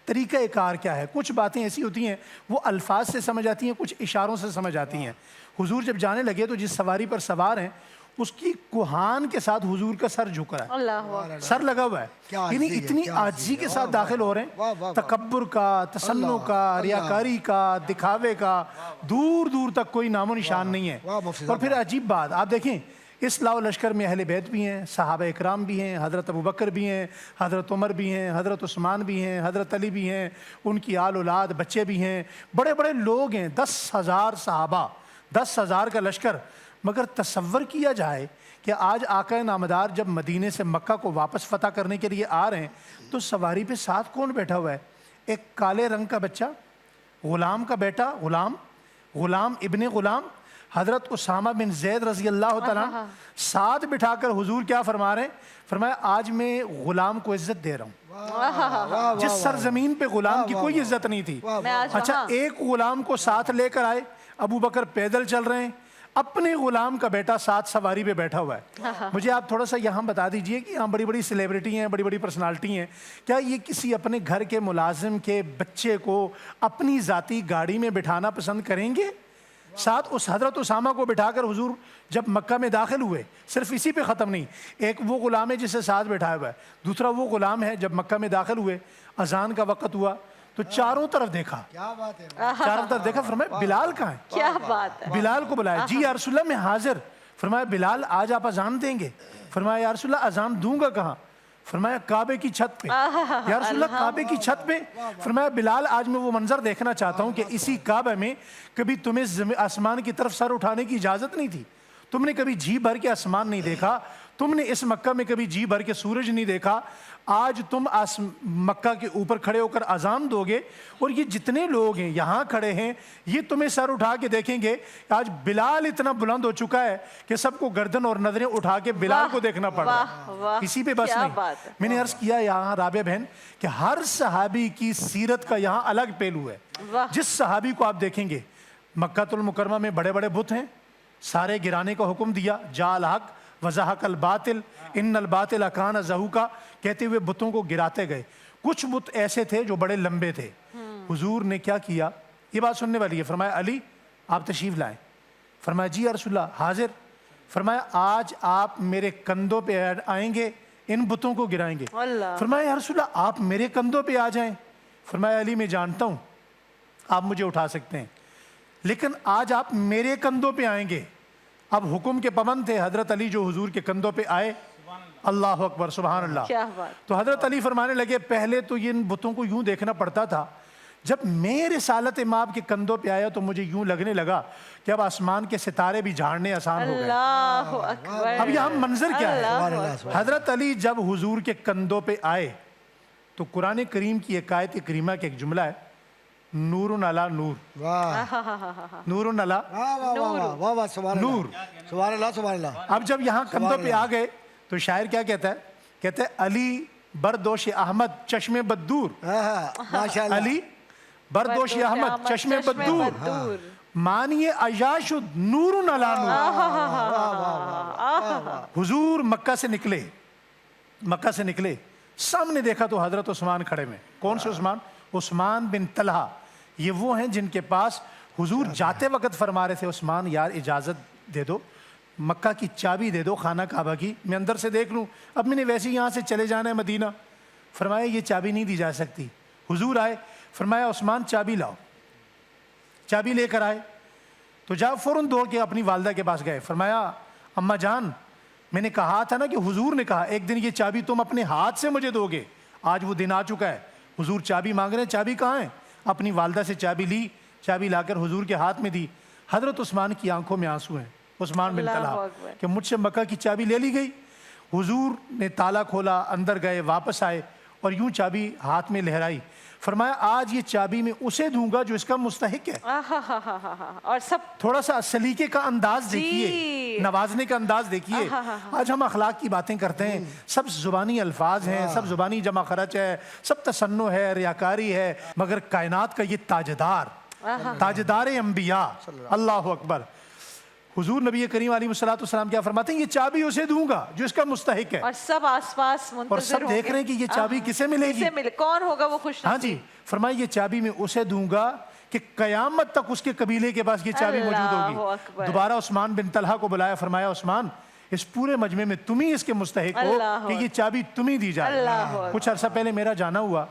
طریقہ کار کیا ہے۔ کچھ باتیں ایسی ہوتی ہیں وہ الفاظ سے سمجھ آتی ہیں، کچھ اشاروں سے سمجھ آتی ہیں۔ حضور جب جانے لگے تو جس سواری پر سوار ہیں اس کی کوہان کے ساتھ حضور کا سر جھک رہا ہے، سر لگا ہوا ہے، یعنی اتنی عاجزی کے ساتھ داخل ہو رہے ہیں، تکبر کا، تسنع کا، ریاکاری کا، دکھاوے کا دور دور تک کوئی نام و نشان نہیں ہے۔ اور پھر عجیب بات آپ دیکھیں، اس لاؤ لشکر میں اہل بیت بھی ہیں، صحابہ اکرام بھی ہیں، حضرت ابوبکر بھی ہیں، حضرت عمر بھی ہیں، حضرت عثمان بھی ہیں، حضرت علی بھی ہیں، ان کی آل اولاد بچے بھی ہیں، بڑے بڑے لوگ ہیں، 10,000 صحابہ، 10,000 کا لشکر۔ مگر تصور کیا جائے کہ آج آقا نامدار جب مدینے سے مکہ کو واپس فتح کرنے کے لیے آ رہے ہیں تو سواری پہ ساتھ کون بیٹھا ہوا ہے؟ ایک کالے رنگ کا بچہ، غلام کا بیٹا، غلام ابن غلام، حضرت اسامہ بن زید رضی اللہ تعالیٰ ساتھ بٹھا کر حضور کیا فرما رہے ہیں؟ فرمایا آج میں غلام کو عزت دے رہا ہوں۔ جس سرزمین پہ غلام کی کوئی عزت نہیں تھی، اچھا ایک غلام کو ساتھ لے کر آئے، ابو بکر پیدل چل رہے ہیں، اپنے غلام کا بیٹا ساتھ سواری پہ بیٹھا ہوا ہے۔ مجھے آپ تھوڑا سا یہاں بتا دیجئے کہ یہاں بڑی بڑی سیلیبریٹی ہیں، بڑی بڑی پرسنالٹی ہیں، کیا یہ کسی اپنے گھر کے ملازم کے بچے کو اپنی ذاتی گاڑی میں بٹھانا پسند کریں گے؟ ساتھ اس حضرت اسامہ کو بٹھا کر حضور جب مکہ میں داخل ہوئے، صرف اسی پہ ختم نہیں، ایک وہ غلام ہے جسے ساتھ بٹھایا ہوا ہے، دوسرا وہ غلام ہے جب مکہ میں داخل ہوئے اذان کا وقت ہوا تو چاروں طرف دیکھا، کیا بات ہے، چاروں طرف دیکھا، فرمایا بلال کہاں ہے؟ کیا بات ہے، بلال کو بلایا، جی یا رسول اللہ میں حاضر۔ فرمایا بلال آج آپ اذان دیں گے؟ فرمایا یا رسول اللہ اذان دوں گا کہاں؟ فرمایا کعبے کی چھت پہ۔ یا رسول اللہ کعبے کی چھت پہ؟ فرمایا بلال آج میں وہ منظر دیکھنا چاہتا ہوں کہ اسی کعبے میں کبھی تمہیں آسمان کی طرف سر اٹھانے کی اجازت نہیں تھی، تم نے کبھی جی بھر کے آسمان نہیں دیکھا، تم نے اس مکہ میں کبھی جی بھر کے سورج نہیں دیکھا، آج تم مکہ کے اوپر کھڑے ہو کر اذان دو گے اور یہ جتنے لوگ ہیں یہاں کھڑے ہیں یہ تمہیں سر اٹھا کے دیکھیں گے۔ آج بلال اتنا بلند ہو چکا ہے کہ سب کو گردن اور نظریں اٹھا کے بلال کو دیکھنا پڑ رہا ہے، اسی پہ بس نہیں۔ میں نے عرض کیا یہاں رابعہ بہن کہ ہر صحابی کی سیرت کا یہاں الگ پہلو ہے، جس صحابی کو آپ دیکھیں گے مکہ المکرمہ میں بڑے بڑے بت ہیں، سارے گرانے کا حکم دیا، جاء الحق وزہق الباطل ان الباطل کان زہوقا، کہتے ہوئے بتوں کو گراتے گئے۔ کچھ بت ایسے تھے جو بڑے لمبے تھے، حضور نے کیا کیا، یہ بات سننے والی ہے، فرمایا علی آپ تشریف لائیں۔ فرمایا جی یا رسول اللہ حاضر۔ فرمایا آج آپ میرے کندھوں پہ آئیں گے، ان بتوں کو گرائیں گے۔ فرمایا یا رسول اللہ آپ میرے کندھوں پہ آ جائیں۔ فرمایا علی میں جانتا ہوں آپ مجھے اٹھا سکتے ہیں، لیکن آج آپ میرے کندھوں پہ آئیں گے۔ اب حکم کے پابند تھے حضرت علی جو حضور کے کندھوں پہ آئے، اللہ اکبر سبحان اللہ۔ تو حضرت علی فرمانے لگے پہلے تو ان بتوں کو یوں دیکھنا پڑتا تھا، جب میں رسالت مآب کے کندھوں پہ آیا تو مجھے یوں لگنے لگا کہ اب آسمان کے ستارے بھی جھاڑنے آسان ہو گئے۔ اب یہاں منظر کیا ہے، حضرت علی جب حضور کے کندھوں پہ آئے تو قرآن کریم کی ایک آیت کریمہ کے ایک جملہ ہے، نور علی نور، نور علی نور، سبحان اللہ سبحان اللہ۔ اب جب یہاں کندھوں پہ آ گئے تو شاعر کیا کہتا ہے، کہتا ہے علی بردوش احمد چشم بددور، علی بردوش احمد چشم بددور، مانی عیاش نور علی نور۔ حضور مکہ سے نکلے، سامنے دیکھا تو حضرت عثمان کھڑے میں۔ کون سے عثمان؟ عثمان بن طلحہ۔ یہ وہ ہیں جن کے پاس حضور جاتے وقت فرما رہے تھے عثمان یار اجازت دے دو، مکہ کی چابی دے دو خانہ کعبہ کی، میں اندر سے دیکھ لوں، اب میں نے ویسے ہی یہاں سے چلے جانا ہے مدینہ۔ فرمایا یہ چابی نہیں دی جا سکتی۔ حضور آئے، فرمایا عثمان چابی لاؤ، چابی لے کر آئے تو جا فوراً دوڑ کے اپنی والدہ کے پاس گئے۔ فرمایا اماں جان میں نے کہا تھا نا کہ حضور نے کہا ایک دن یہ چابی تم اپنے ہاتھ سے مجھے دو گے، آج وہ دن آ چکا ہے۔ حضور چابی مانگ رہے ہیں، چابی کہاں ہے؟ اپنی والدہ سے چابی لی، چابی لا کر حضور کے ہاتھ میں دی۔ حضرت عثمان کی آنکھوں میں آنسو ہیں، عثمان بن طلحہ، کہ مجھ سے مکہ کی چابی لے لی گئی۔ حضور نے تالا کھولا، اندر گئے، واپس آئے اور یوں چابی ہاتھ میں لہرائی۔ فرمایا آج یہ چابی میں اسے دوں گا جو اس کا مستحق ہے۔ اور سب تھوڑا سا سلیقے کا انداز دیکھیے، نوازنے کا انداز دیکھیے۔ آج ہم اخلاق کی باتیں کرتے ہیں، سب زبانی الفاظ ہیں، سب زبانی جمع خرچ ہے، سب تصنع ہے، ریاکاری ہے، مگر کائنات کا یہ تاجدار انبیاء، اللہ اکبر، حضور نبی کریم علیہ الصلوۃ والسلام کیا فرماتے ہیں، یہ چابی اسے دوں گا جو اس کا مستحق ہے۔ اور سب آس پاس اور منتظر سب دیکھ رہے ہیں کہ یہ چابی کسے ملے گی، کون ہوگا وہ خوش ہاں جی۔ فرمایا یہ چابی میں اسے دوں گا کہ قیامت تک اس کے قبیلے کے پاس یہ چابی موجود ہوگی۔ دوبارہ عثمان بن طلحہ کو بلایا، فرمایا عثمان اس پورے مجمع میں تم ہی اس کے مستحق ہو کہ یہ چابی تم ہی دی جائے۔ کچھ عرصہ پہلے میرا جانا ہوا،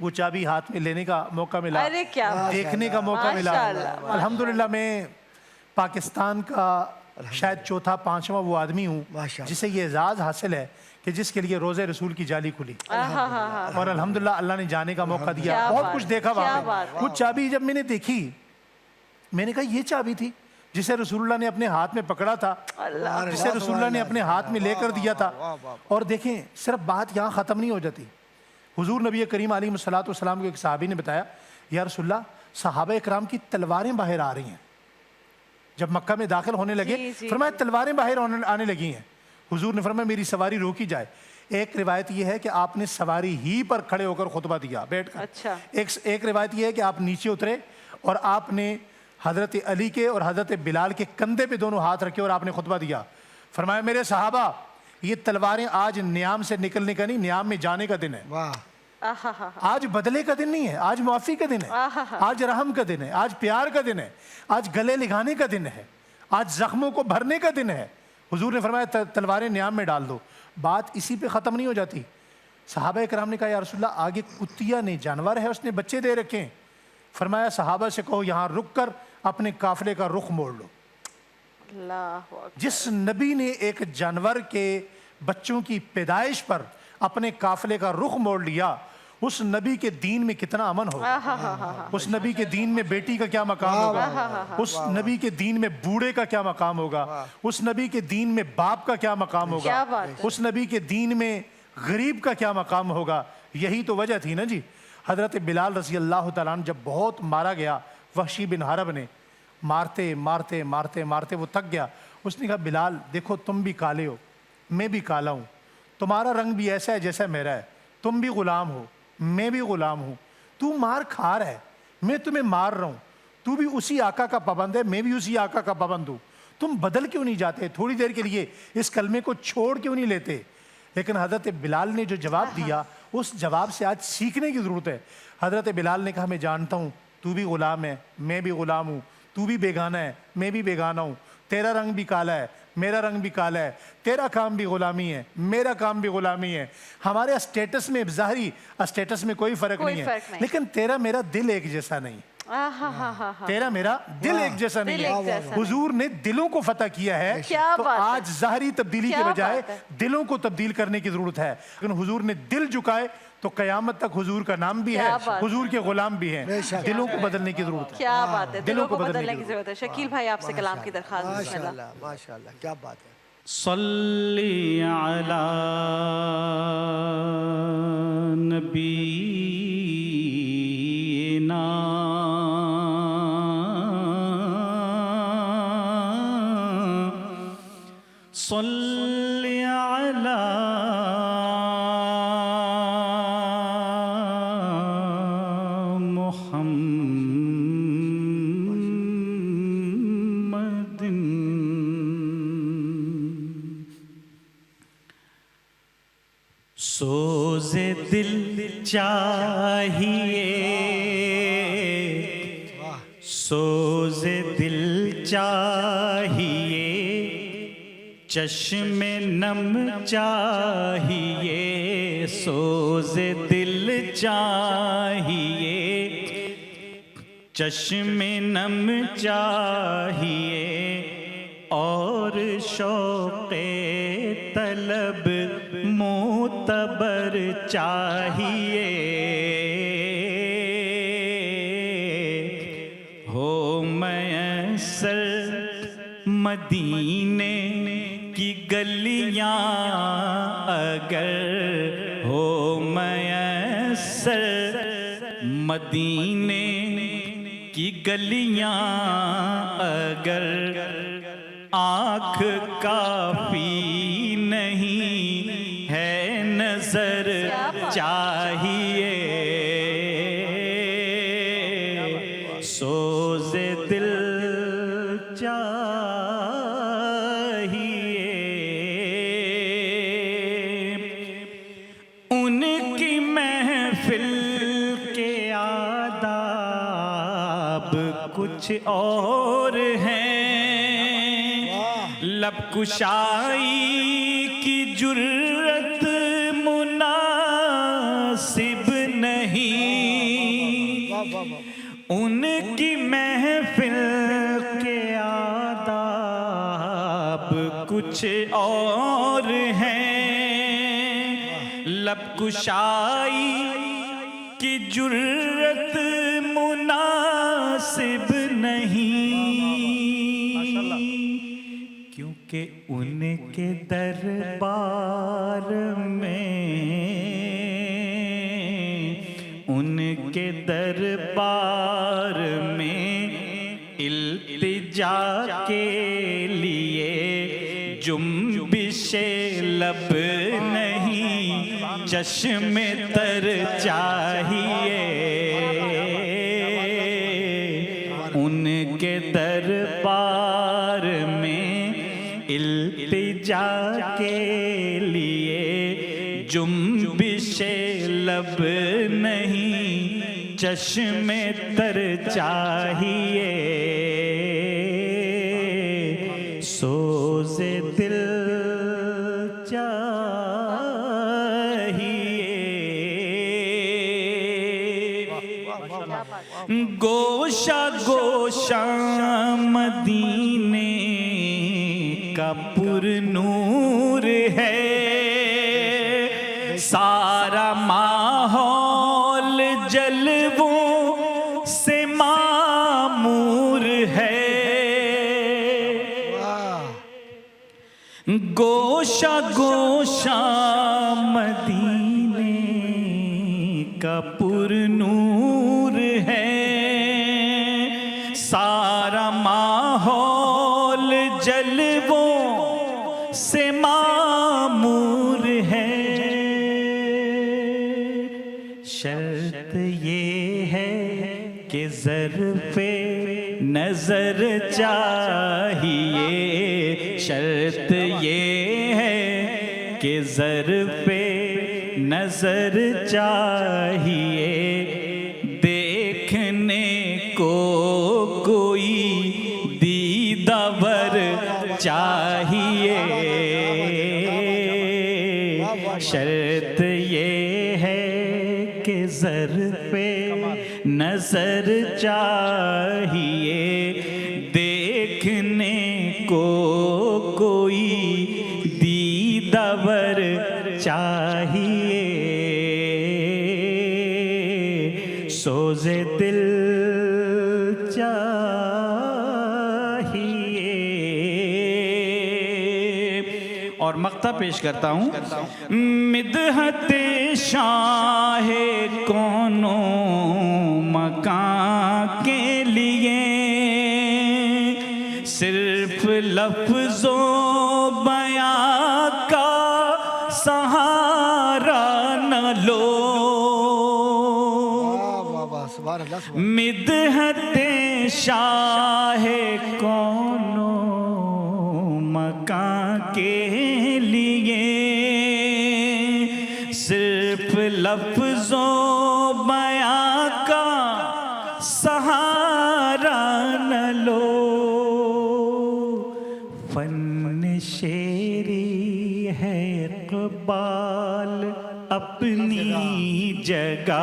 وہ چابی ہاتھ میں لینے کا موقع ملا، دیکھنے کا موقع ملا۔ الحمدللہ میں پاکستان کا شاید چوتھا پانچواں وہ آدمی ہوں جسے یہ اعزاز حاصل ہے کہ جس کے لیے روزے رسول کی جالی کھلی، اور الحمدللہ اللہ نے جانے کا موقع دیا، بہت کچھ دیکھا وہاں پہ۔ وہ چابی جب میں نے دیکھی میں نے کہا یہ چابی تھی جسے رسول اللہ نے اپنے ہاتھ میں پکڑا تھا، جسے رسول اللہ نے اپنے ہاتھ میں لے کر دیا تھا۔ اور دیکھیں صرف بات یہاں ختم نہیں ہو جاتی، حضور نبی کریم علیہ الصلوۃ والسلام کو ایک صحابی نے بتایا یا رسول اللہ صحابہ اکرام کی تلواریں باہر آ رہی ہیں۔ جب مکہ میں داخل ہونے لگے فرمایا تلواریں باہر آنے لگی ہیں۔ حضور نے فرمایا میری سواری روکی جائے۔ ایک روایت یہ ہے کہ آپ نے سواری ہی پر کھڑے ہو کر خطبہ دیا بیٹھ کر، ایک روایت یہ ہے کہ آپ نیچے اترے اور آپ نے حضرت علی کے اور حضرت بلال کے کندھے پہ دونوں ہاتھ رکھے اور آپ نے خطبہ دیا۔ فرمایا میرے صحابہ یہ تلواریں آج نیام سے نکلنے کا نہیں، نیام میں جانے کا دن ہے۔ آج بدلے کا دن نہیں ہے، آج معافی کا دن ہے، آج رحم کا دن ہے، آج پیار کا دن ہے، آج گلے لگانے کا دن ہے، آج زخموں کو بھرنے کا دن ہے۔ حضور نے فرمایا تلواریں نیام میں ڈال دو۔ بات اسی پہ ختم نہیں ہو جاتی۔ صحابہ کرام نے کہا یا رسول اللہ آگے کتیا نے جانور ہے، اس نے بچے دے رکھے ہیں۔ فرمایا صحابہ سے کہو یہاں رک کر اپنے قافلے کا رخ موڑ لو۔ جس نبی نے ایک جانور کے بچوں کی پیدائش پر اپنے قافلے کا رخ موڑ لیا، اس نبی کے دین میں کتنا امن ہوگا، اس نبی کے دین میں بیٹی کا کیا مقام ہوگا، اس نبی کے دین میں بوڑھے کا کیا مقام ہوگا، اس نبی کے دین میں باپ کا کیا مقام ہوگا، اس نبی کے دین میں غریب کا کیا مقام ہوگا۔ یہی تو وجہ تھی نا جی۔ حضرت بلال رضی اللہ تعالیٰ عنہ جب بہت مارا گیا وحشی بن حرب نے، مارتے مارتے مارتے مارتے وہ تھک گیا، اس نے کہا بلال دیکھو تم بھی کالے ہو، میں بھی کالا ہوں، تمہارا رنگ بھی ایسا ہے جیسا میرا ہے، تم بھی غلام ہو میں بھی غلام ہوں، تو مار کھا رہا ہے میں تمہیں مار رہا ہوں، تو بھی اسی آقا کا پابند ہے میں بھی اسی آقا کا پابند ہوں، تم بدل کیوں نہیں جاتے، تھوڑی دیر کے لیے اس کلمے کو چھوڑ کیوں نہیں لیتے؟ لیکن حضرت بلال نے جو جواب دیا اس جواب سے آج سیکھنے کی ضرورت ہے۔ حضرت بلال نے کہا میں جانتا ہوں تو بھی غلام ہے میں بھی غلام ہوں، تو بھی بیگانہ ہے میں بھی بیگانہ ہوں، تیرا رنگ بھی کالا ہے میرا رنگ بھی کالا ہے، تیرا کام بھی غلامی ہے میرا کام بھی غلامی ہے، ہمارے اسٹیٹس میں ظاہری اسٹیٹس میں کوئی فرق نہیں ہے، لیکن تیرا میرا دل ایک جیسا نہیں، تیرا میرا دل ایک جیسا نہیں ہے۔ حضور نے دلوں کو فتح کیا ہے، تو آج ظاہری تبدیلی کے بجائے دلوں کو تبدیل کرنے کی ضرورت ہے۔ لیکن حضور نے دل جھکائے تو قیامت تک حضور کا نام بھی ہے، حضور کے غلام بھی ہیں۔ دلوں کو بدلنے کی ضرورت ہے، کیا بات ہے، دلوں کو بدلنے کی ضرورت ہے۔ شکیل بھائی آپ سے کلام کی درخواست۔ ماشاءاللہ ماشاءاللہ کیا بات ہے۔ صلی علی نبینا صلی علی محمد۔ سوز دل چاہیے سوز دل چاہیے چشم نم چاہیے سوز دل چاہیے چشم نم چاہیے اور شوق طلب معتبر چاہیے ہو میسر مدینے کی گلیاں اگر ہو میسر مدینے کی گلیاں اگر آنکھ کافی نہیں ہے نظر چاہیے سوز دل چاہیے ان کی محفل کے آداب کچھ اور ہیں لب کشائی کی جرت مناسب نہیں ان کی محفل کے آداب کچھ اور ہیں لب کشائی کی جرت مناسب نہیں کیونکہ ان کے دربار میں ان کے دربار میں التجا کے لیے جنبش لب نہیں چشم تر چاہیے ان کے دربار میں التجا کے لیے جنبش لب چشم تر چاہیے سوز دل چاہیے گوشہ گوشہ مدینے کا پر نور ہے سارا ماحول جلووں سے معمور ہے گوشہ گوشہ مدینے کا پر نور ہے سارا ماحول جلووں سے معمور ہے شرط یہ ہے کہ زر پہ نظر چاہیے شرط یہ ہے کہ زر پہ نظر چاہیے دیکھنے کو کوئی دیدہ چاہیے شرط یہ ہے کہ زر پہ نظر چاہیے دیکھنے کو کوئی دیدہ چاہیے سوز دل اور مقطع پیش کرتا ہوں مدحت شاہ کون و مکان کے لیے صرف لفظ و بیان کا سہارا نہ لو مدحت شاہ کون و مکان کے لیے صرف لفظ و بیان کا سہارا نہ لو فن شعری ہے اقبال اپنی جگہ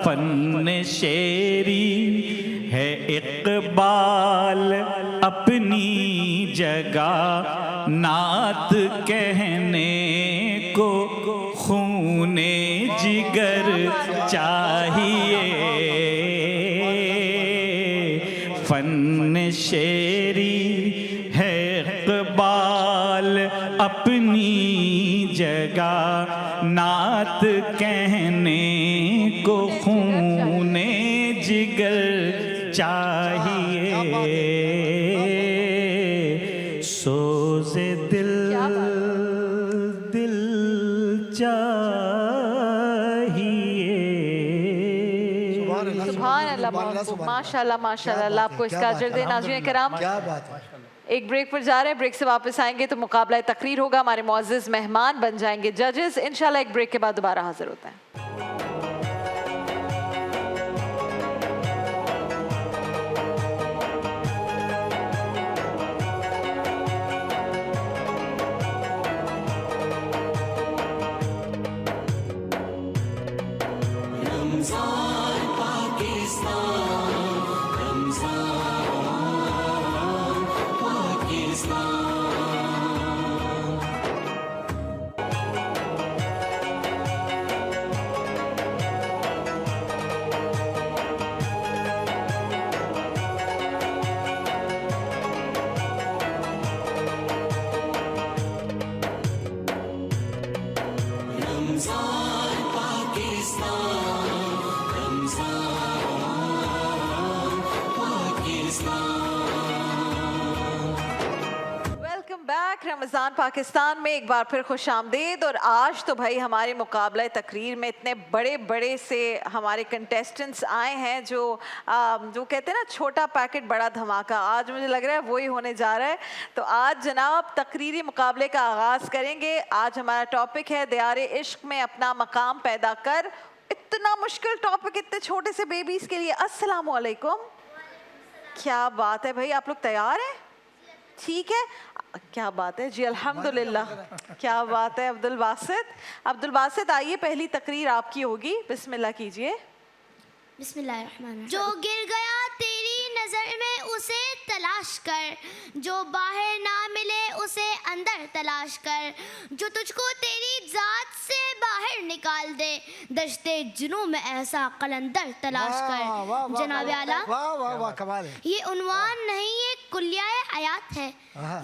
فن شعری ہے اقبال اپنی جگہ نعت کہنے کو خون جگر چاہیے فن شعری ہے اقبال اپنی جگہ نعت کہنے کو خون جگر چاہیے سوز دل سبحان اللہ ماشاء اللہ ماشاء اللہ اللہ آپ کو اس کا اجر دے ناظرین کرام ایک بریک پر جا رہے ہیں بریک سے واپس آئیں گے تو مقابلہ تقریر ہوگا ہمارے معزز مہمان بن جائیں گے ججز انشاءاللہ ایک بریک کے بعد دوبارہ حاضر ہوتے ہیں رمضان پاکستان میں ایک بار پھر خوش آمدید اور آج تو بھائی ہمارے مقابلہ تقریر میں اتنے بڑے بڑے سے ہمارے کنٹیسٹنٹس آئے ہیں جو کہتے ہیں نا چھوٹا پیکٹ بڑا دھماکہ آج مجھے لگ رہا ہے وہی ہونے جا رہا ہے تو آج جناب تقریری مقابلے کا آغاز کریں گے آج ہمارا ٹاپک ہے دیار عشق میں اپنا مقام پیدا کر اتنا مشکل ٹاپک اتنے چھوٹے سے بیبیز کے لیے. السلام علیکم. کیا بات ہے بھائی, آپ لوگ تیار ہیں؟ ٹھیک ہے, کیا بات ہے جی, الحمدللہ. کیا بات ہے. عبد الباسط آئیے, پہلی تقریر آپ کی ہوگی, بسم اللہ کیجئے. بسم اللہ الرحمن الرحیم. جو گر گیا تیری نظر میں اسے تلاش کر, جو باہر نہ ملے اسے اندر تلاش کر, جو تجھ کو تیری ذات سے باہر نکال دے, دشتے جنوں میں ایسا قلندر تلاش کر. جناب اعلیٰ, واہ واہ واہ, کمال ہے. یہ عنوان نہیں, ایک کلیہ حیات ہے.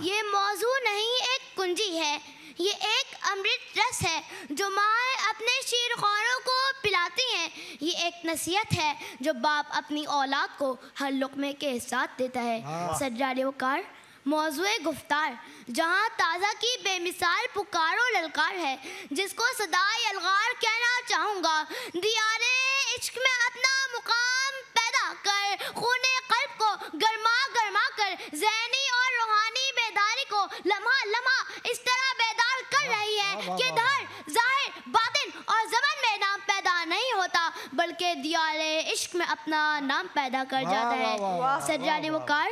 یہ موضوع نہیں, ایک کنجی ہے. یہ ایک امرت رس ہے جو مائیں اپنے شیرخواروں کو پلاتی ہیں. یہ ایک نصیحت ہے جو باپ اپنی اولاد کو ہر لقمے کے ساتھ دیتا ہے. سجاد وقار, موضوع گفتار جہاں تازہ کی بے مثال پکار و للکار ہے, جس کو صدائے الغار کہنا چاہوں گا. دیار عشق میں اپنا مقام پیدا کر, خون قلب کو گرما گرما کر, ذہنی اور روحانی بیداری کو لمحہ لمحہ اس طرح بیدار کر رہی ہے کہ دھر ظاہر باطن اور زمن میں نام پیدا نہیں ہوتا, بلکہ دیار عشق میں اپنا نام پیدا کر جاتا ہے. سجاد وقار,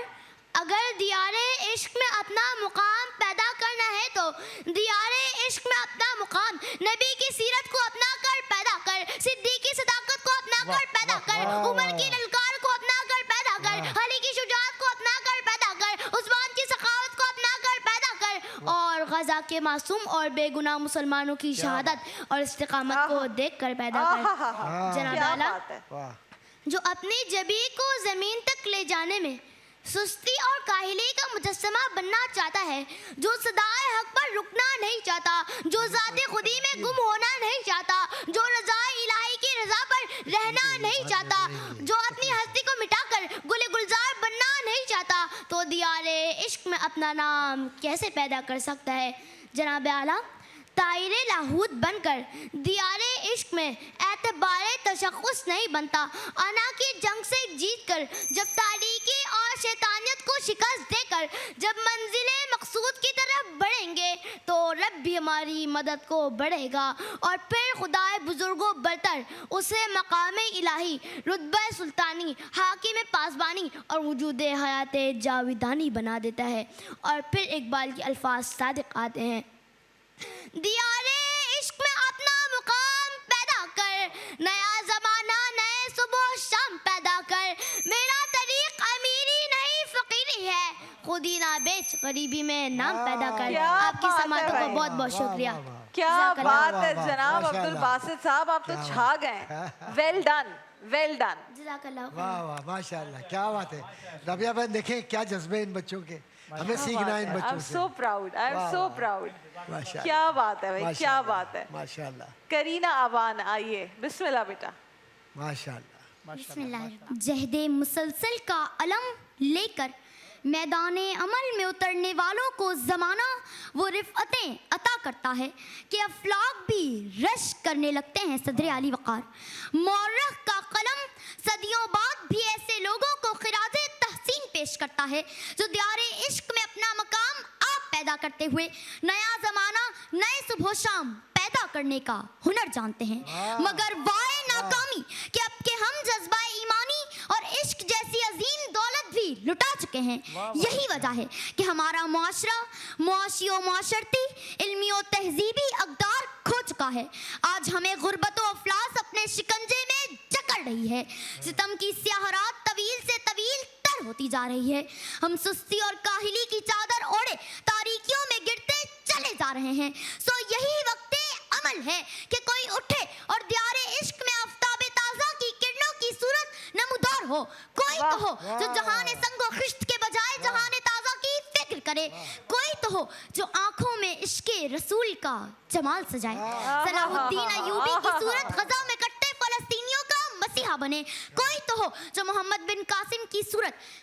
اگر دیار عشق میں اپنا مقام پیدا کرنا ہے تو دیار عشق میں اپنا مقام نبی کی سیرت کو اپنا کر پیدا کر, صدیق کی صداقت کو اپنا کر پیدا کر, عمر کی للکار کو اپنا کر پیدا کر, علی کی شجاعت کو اپنا کر پیدا کر, عثمان کی سخاوت کو اپنا کر پیدا کر, اور غزہ کے معصوم اور بے گناہ مسلمانوں کی شہادت اور استقامت کو دیکھ کر پیدا کر. جناب اعلیٰ, جو اپنی جبی کو زمین تک لے جانے میں سستی اور کاہلی کا مجسمہ بننا چاہتا ہے, جو صدائے حق پر رکنا نہیں چاہتا, جو ذات خودی میں گم ہونا نہیں چاہتا, جو رضا الہی کی رضا پر رہنا نہیں چاہتا, جو اپنی ہستی کو مٹا کر گل گلزار بننا نہیں چاہتا, تو دیار عشق میں اپنا نام کیسے پیدا کر سکتا ہے. جناب اعلیٰ, طائر لاہوت بن کر دیار عشق میں اعتبار تشخص نہیں بنتا. انا کی جنگ سے جیت کر, جب تاریکی اور شیطانیت کو شکست دے کر, جب منزل مقصود کی طرف بڑھیں گے تو رب بھی ہماری مدد کو بڑھے گا, اور پھر خدائے بزرگوں برتر اسے مقام الہی, رتبہ سلطانی, حاکم پاسبانی اور وجود حیات جاویدانی بنا دیتا ہے. اور پھر اقبال کے الفاظ صادق آتے ہیں, دیار عشق میں اپنا مقام پیدا کر, نیا زمانہ نئے صبح شام پیدا کر, میرا طریق امیری نہیں فقیری ہے, خودی نہ بیچ غریبی میں نام پیدا کر. آپ کی سماعتوں کو بہت بہت شکریہ. کیا بات ہے جناب عبد الباسط صاحب, آپ تو چھا گئے. Well done, well done. جزاک اللہ. واہ واہ, ماشاء اللہ, کیا بات ہے. ربیہ بہن, دیکھیں کیا جذبے ان بچوں کے, ہمیں سیکھنا ہے ان بچوں سے. So proud, I am so proud. کیا بات ہے بھائی, کیا بات ہے. ماشاء اللہ. کرینہ آوان آئیے, بسم اللہ بیٹا. ماشاء اللہ. بسم اللہ. جہد مسلسل کا علم لے کر میدان عمل میں اترنے والوں کو زمانہ وہ رفعتیں عطا کرتا ہے کہ افلاک بھی رش کرنے لگتے ہیں. صدر علی وقار, مورخ کا قلم صدیوں بعد بھی ایسے لوگوں کو خراج تحسین پیش کرتا ہے جو دیار عشق میں اپنا مقام آپ پیدا کرتے ہوئے نیا زمانہ نئے صبح و شام پیدا کرنے کا ہنر جانتے ہیں. مگر وائے ناکامی کہ اب کے ہم جذبہ ایمانی اور عشق جیسی عظیم دولت بھی لٹا چکے ہیں. یہی وجہ ہے کہ ہمارا معاشرہ معاشی و معاشرتی, علمی و تہذیبی اقدار کھو چکا ہے. آج ہمیں غربت و افلاس اپنے شکنجے میں جکڑ رہی ہے. ستم کی سیاہ رات طویل سے طویل تر ہوتی جا رہی ہے. ہم سستی اور کاہلی کی چادر اوڑھے تاریکیوں میں گرتے چلے جا رہے ہیں. سو یہی وقت عمل ہے کہ کوئی اٹھے اور دیار عشق میں آفتاب تازہ کی کرنوں کی صورت نمودار ہو. کوئی تو ہو جو جہان سنگ و خشت کے بجائے جہان تازہ کی فکر کرے. کوئی تو ہو جو آنکھوں میں عشق رسول کا جمال سجائے. صلاح الدین ایوبی کی صورت غزہ میں کٹتے فلسطینیوں کا مسیحا بنے. کوئی تو ہو جو محمد بن قاسم کی صورت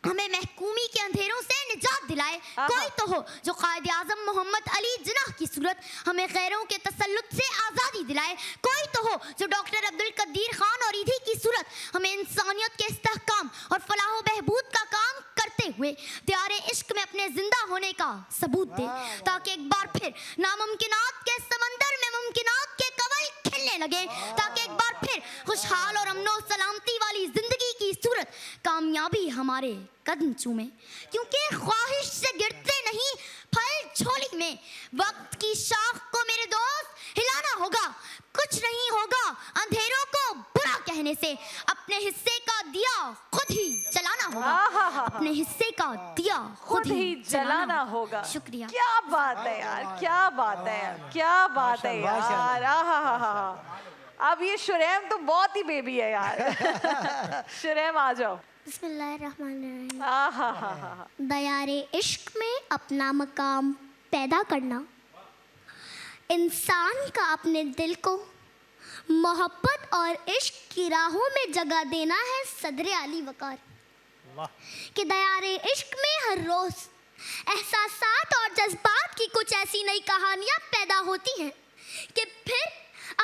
ہمیں محکومی کے اندھیروں سے نجات دلائے. کوئی تو ہو جو قائد اعظم محمد علی جناح کی صورت ہمیں غیروں کے تسلط سے آزادی دلائے. کوئی تو ہو جو ڈاکٹر عبد القدیر خان اور ایدھی کی صورت ہمیں انسانیت کے استحکام اور فلاح و بہبود کا کام کرتے ہوئے دیار عشق میں اپنے زندہ ہونے کا ثبوت دے, تاکہ ایک بار پھر ناممکنات کے سمندر میں ممکنات کے کنول کھلنے بننے لگیں تاکہ ایک بار پھر خوشحال اور امن و سلامتی والی زندگی کی صورت کامیابی ہمارے قدم چومے. کیونکہ خواہش سے گرتے نہیں پھل جھولی میں. وقت کی شاخ کو میرے دوست ہلانا ہوگا, کچھ نہیں ہوگا اندھیروں کو برا کہنے سے. اپنے حصے کا دیا خود ہی جلانا ہوگا, اپنے حصے کا دیا خود ہی جلانا ہوگا. شکریہ. کیا بات ہے یار, کیا بات ہے یار, کیا بات ہے یار. اب یہ شریم تو بہت ہی بیبی ہے یار. شریم آ جاؤ. بسم اللہ الرحمن الرحیم. دیار عشق میں اپنا مقام پیدا کرنا, انسان کا اپنے دل کو محبت اور عشق کی راہوں میں جگہ دینا ہے صدر علی وقار. کہ دیار عشق میں ہر روز احساسات اور جذبات کی کچھ ایسی نئی کہانیاں پیدا ہوتی ہیں کہ پھر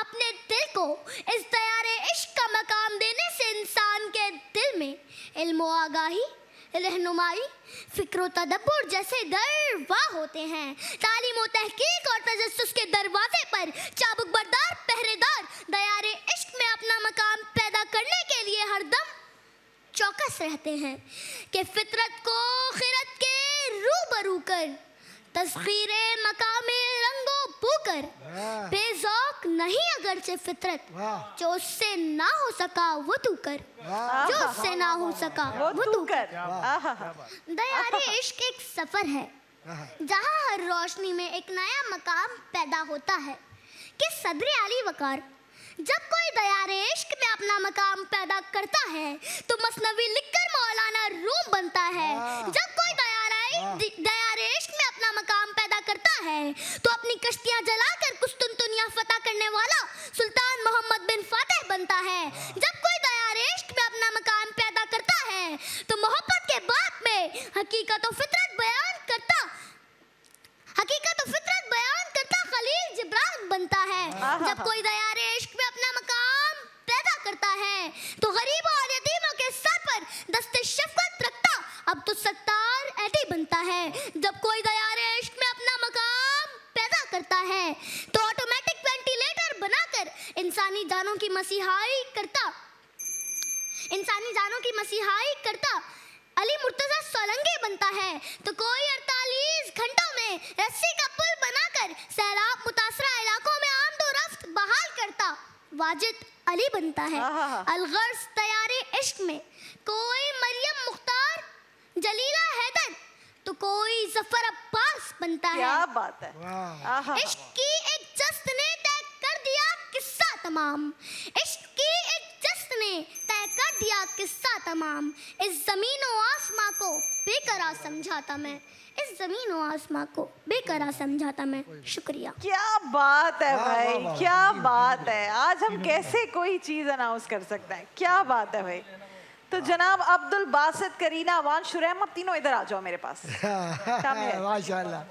اپنے دل کو اس دیار عشق کا مقام دینے سے انسان کے دل میں علم و آگاہی, رہنمائی, فکر و تدبر جیسے درواہ ہوتے ہیں. تعلیم و تحقیق اور تجسس کے دروازے پر چابک بردار پہرے دار دیار عشق میں اپنا مقام پیدا کرنے کے لیے ہر دم چوکس رہتے ہیں کہ فطرت کو خیرت کے روبرو کر, تسخیر مقام رنگ و بو کر, بے ذوق نہیں اگرچہ فطرت, جو اس سے نہ ہو سکا وہ تو کر, جو اس سے نہ ہو سکا وہ تو کر. دیار عشق ایک سفر ہے جہاں ہر روشنی میں ایک نیا مقام پیدا ہوتا ہے. کہ صدر علی وقار جب کوئی دیار عشق میں اپنا مقام پیدا کرتا ہے تو مثنوی لکھ کر مولانا روم بنتا ہے. جب کوئی دیار عشق میں اپنا مقام پیدا کرتا ہے تو اپنی کشتیاں جلا کر قسطنطنیہ فتح کرنے والا سلطان محمد بن فاتح بنتا ہے. جب کوئی دیار عشق میں اپنا مقام پیدا کرتا ہے تو محبت کے باب میں حقیقت و فطرت بیان کرتا خلیل جبران بنتا ہے. جب کوئی دیار عشق میں اپنا مقام پیدا کرتا ہے تو غریبوں اور یتیموں کے سر پر دست شفقت رکھتا عبد الستار ایٹی بنتا ہے. جب کوئی دیار عشق میں اپنا مقام پیدا کرتا ہے تو آٹومیٹک وینٹیلیٹر بنا کر انسانی جانوں کی مسیحائی کرتا علی مرتضیٰ سولنگے بنتا ہے. تو کوئی 48 گھنٹوں میں رسی کا پل بنا کر سیلاب متاثرہ علاقوں میں آمد و رفت بحال کرتا واجد علی بنتا ہے. الغرض دیار عشق میں کوئی مریم مختار جلیلہ حیدر تو کوئی ظفر عباس بنتا ہے. کیا بات ہے. عشق کی ایک جست نے طے کر دیا قصہ تمام. عشق کی ایک جست نے طے کر دیا قصہ تمام. اس زمین و آسماں کو بے قرار سمجھاتا میں, اس زمین و آسماں کو بے قرار سمجھاتا میں. شکریہ. کیا بات ہے بھائی, کیا بات ہے. آج ہم کیسے کوئی چیز اناؤنس کر سکتے ہیں. کیا بات ہے بھائی. تو جناب عبد الباسط, کرینہ, اوان, شریم, اب تینوں ادھر آ جاؤ میرے پاس. ماشاءاللہ.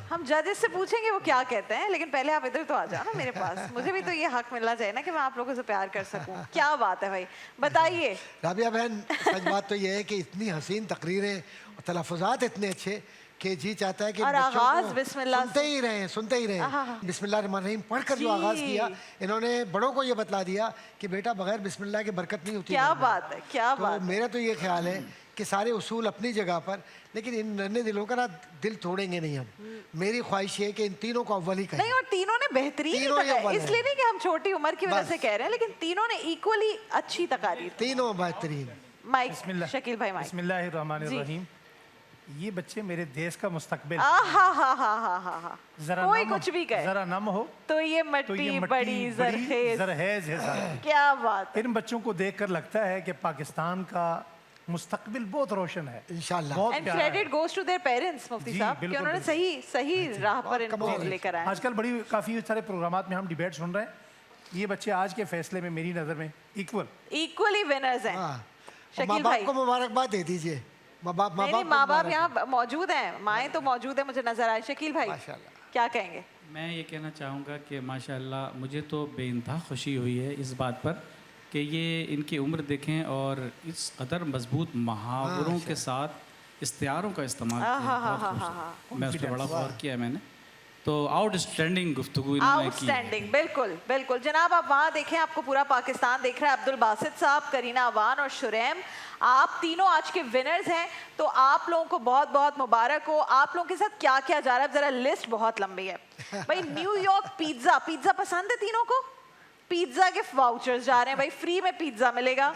ہم ججز سے پوچھیں گے وہ کیا کہتے ہیں, لیکن پہلے آپ ادھر تو آ جاؤ نا میرے پاس. مجھے بھی تو یہ حق ملنا چاہیے نا کہ میں آپ لوگوں سے پیار کر سکوں. کیا بات ہے بھائی, بتائیے. رابعہ بہن, سچ بات تو یہ ہے کہ اتنی حسین تقریریں اور تلفظات اتنے اچھے کہ جی چاہتا ہے کہ آغاز بسم اللہ سنتے ہی رہیں. بسم اللہ الرحمن الرحیم پڑھ کر جو آغاز کیا, انہوں نے بڑوں کو یہ بتلا دیا کہ بیٹا بغیر بسم اللہ کے برکت نہیں ہوتی. کیا بات ہے, کیا بات. میرا تو یہ خیال ہے کہ سارے اصول اپنی جگہ پر, لیکن ان ننھے دلوں کا نا دل توڑیں گے نہیں ہم. میری خواہش یہ ہے کہ ان تینوں کو اول ہی کہیں. نہیں, اور تینوں نے بہترین اس لیے نہیں کہ ہم چھوٹی عمر کی وجہ سے کہہ رہے ہیں, لیکن تینوں نے ایکولی اچھی تقاریر. تینوں بہترین. مائک شکیل بھائی, مائک. بسم اللہ الرحمن الرحیم. یہ بچے میرے دیش کا مستقبل. کوئی کچھ بھی کہے, ذرا نم ہو تو یہ مٹی بڑی زرخیز ہے. کیا بات. ان بچوں کو دیکھ کر لگتا ہے کہ پاکستان کا مستقبل بہت روشن ہے انشاءاللہ. And credit goes to their parents مفتی صاحب کہ انہوں نے صحیح راہ پر ان کو لے کر آئے. آج کل کافی سارے پروگرامات میں ہم ڈیبیٹ سن رہے ہیں. یہ بچے آج کے فیصلے میں میری نظر میں ایکولی ونرز ہیں. شکیل بھائی کو مبارکباد دے دیجئے. ماں باپ یہاں موجود ہیں, مائیں تو موجود ہیں, مجھے نظر آئے. شکیل بھائی کیا کہیں گے؟ میں یہ کہنا چاہوں گا کہ ماشاءاللہ مجھے تو بے انتہا خوشی ہوئی ہے اس بات پر کہ یہ ان کی عمر دیکھیں اور اس قدر مضبوط محاوروں کے ساتھ استعاروں کا استعمال کیا. میں اس پہ بڑا غور کیا ہے میں نے. تو آؤٹ اسٹینڈنگ گفتگو آؤٹ اسٹینڈنگ، بالکل بالکل جناب. آپ وہاں دیکھیں، آپ کو پورا پاکستان دیکھ رہا ہے. عبد الباسط صاحب، کرینہ اوان اور شریم، آپ تینوں آج کے ونرز ہیں. تو آپ لوگوں کو بہت بہت مبارک ہو. آپ لوگوں کے ساتھ کیا کیا جا رہا ہے ذرا لسٹ بہت لمبی ہے بھائی. نیو یارک پیزا، پیزا پسند ہے تینوں کو؟ پیزا کے واؤچرز جا رہے ہیں بھائی، فری میں پیزا ملے گا.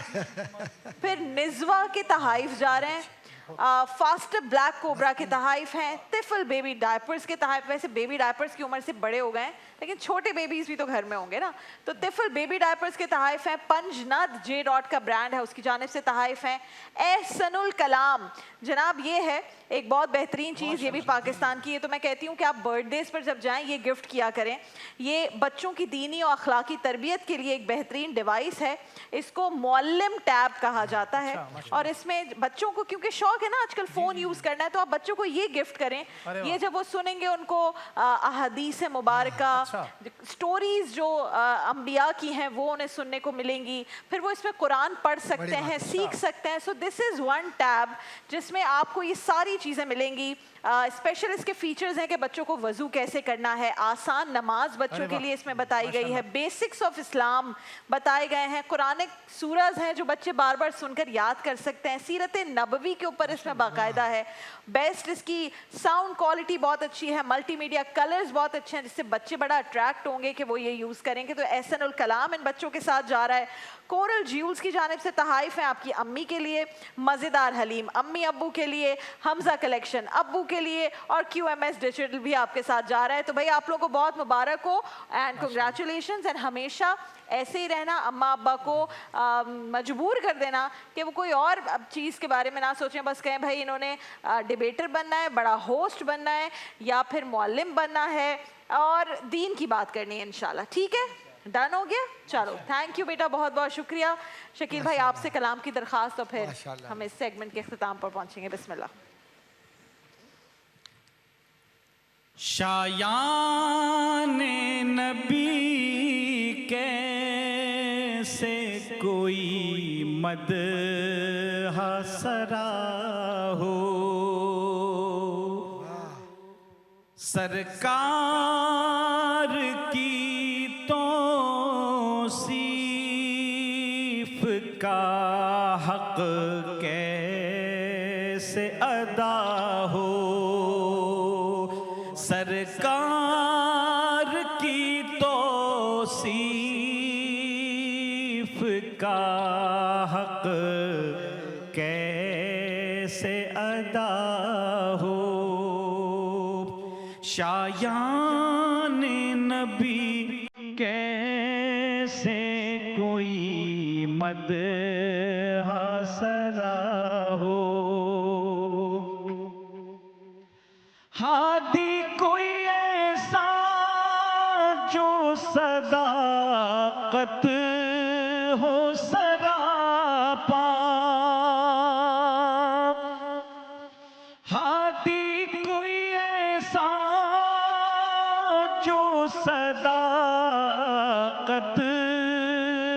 پھر نزوا کے تحائف جا رہے ہیں. فاسٹ بلیک کوبرا کے تحائف ہیں. طفل بیبی ڈائپرز کے تحائف، ویسے بیبی ڈائپرز کی عمر سے بڑے ہو گئے ہیں لیکن چھوٹے بیبیز بھی تو گھر میں ہوں گے نا. تو طفل بیبی ڈائپرز کے تحائف ہیں. پنجند جے ڈاٹ کا برانڈ ہے، اس کی جانب سے تحائف ہیں. احسن الکلام جناب، یہ ہے ایک بہت بہترین چیز، یہ بھی پاکستان کی ہے. تو میں کہتی ہوں کہ آپ برتھ ڈیز پر جب جائیں یہ گفٹ کیا کریں. یہ بچوں کی دینی اور اخلاقی تربیت کے لیے ایک بہترین ڈیوائس ہے. اس کو معلم ٹیب کہا جاتا ہے. اور اس میں بچوں کو کیونکہ شوق ہے نا آج کل فون یوز کرنا ہے، تو آپ بچوں کو یہ گفٹ کریں. یہ جب وہ سنیں گے ان کو احادیث مبارکہ، سٹوریز جو انبیاء کی ہیں وہ انہیں سننے کو ملیں گی. پھر وہ اس میں قرآن پڑھ سکتے ہیں، سیکھ سکتے ہیں. سو دس از ون ٹیب جس میں آپ کو یہ ساری چیزیں ملیں گی. اسپیشل اس کے فیچرز ہیں کہ بچوں کو وضو کیسے کرنا ہے، آسان نماز بچوں کے لیے اس میں بتائی گئی ہے، بیسکس آف اسلام بتائے گئے ہیں، قرآنک سورز ہیں جو بچے بار بار سن کر یاد کر سکتے ہیں، سیرت نبوی کے اوپر اس میں باقاعدہ ہے. بیسٹ اس کی ساؤنڈ کوالٹی بہت اچھی ہے، ملٹی میڈیا کلرز بہت اچھے ہیں جس سے بچے بڑا اٹریکٹ ہوں گے کہ وہ یہ یوز کریں گے. تو احسن الکلام ان بچوں کے ساتھ جا رہا ہے. کورل جیولز کی جانب سے تحائف ہیں آپ کی امی کے لیے. مزیدار حلیم امی ابو کے لیے. حمزہ کلیکشن ابو کے لیے. اور کیو ایم ایس ڈیجیٹل بھی آپ کے ساتھ جا رہا ہے. تو بھائی آپ لوگوں کو بہت مبارک ہو اینڈ کنگریچولیشنز. اینڈ ہمیشہ ایسے ہی رہنا، اماں ابا کو مجبور کر دینا کہ وہ کوئی اور چیز کے بارے میں نہ سوچیں. بس کہیں بھائی انہوں نے ڈیبیٹر بننا ہے، بڑا ہوسٹ بننا ہے، یا پھر معلم بننا ہے اور دین کی بات کرنی ہے انشاءاللہ. ٹھیک ہے، ڈن ہو گیا؟ چلو تھینک یو بیٹا، بہت بہت شکریہ. شکیل بھائی آپ سے کلام کی درخواست، تو پھر ہم اس سیگمنٹ کے اختتام پر پہنچیں گے. بسم اللہ. شایان نبی کیسے کوئی مدح سرا ہو، سرکار کی توصیف کا حق کیسے ادا ہو، سرکار کی توصیف کا حق کیسے ادا ہو. شایان نبی کیسے کوئی مدح سرا ہو، ہادی کوئی ایسا جو صداقت ہو سراپا، ہادی کوئی ایسا جو صداقت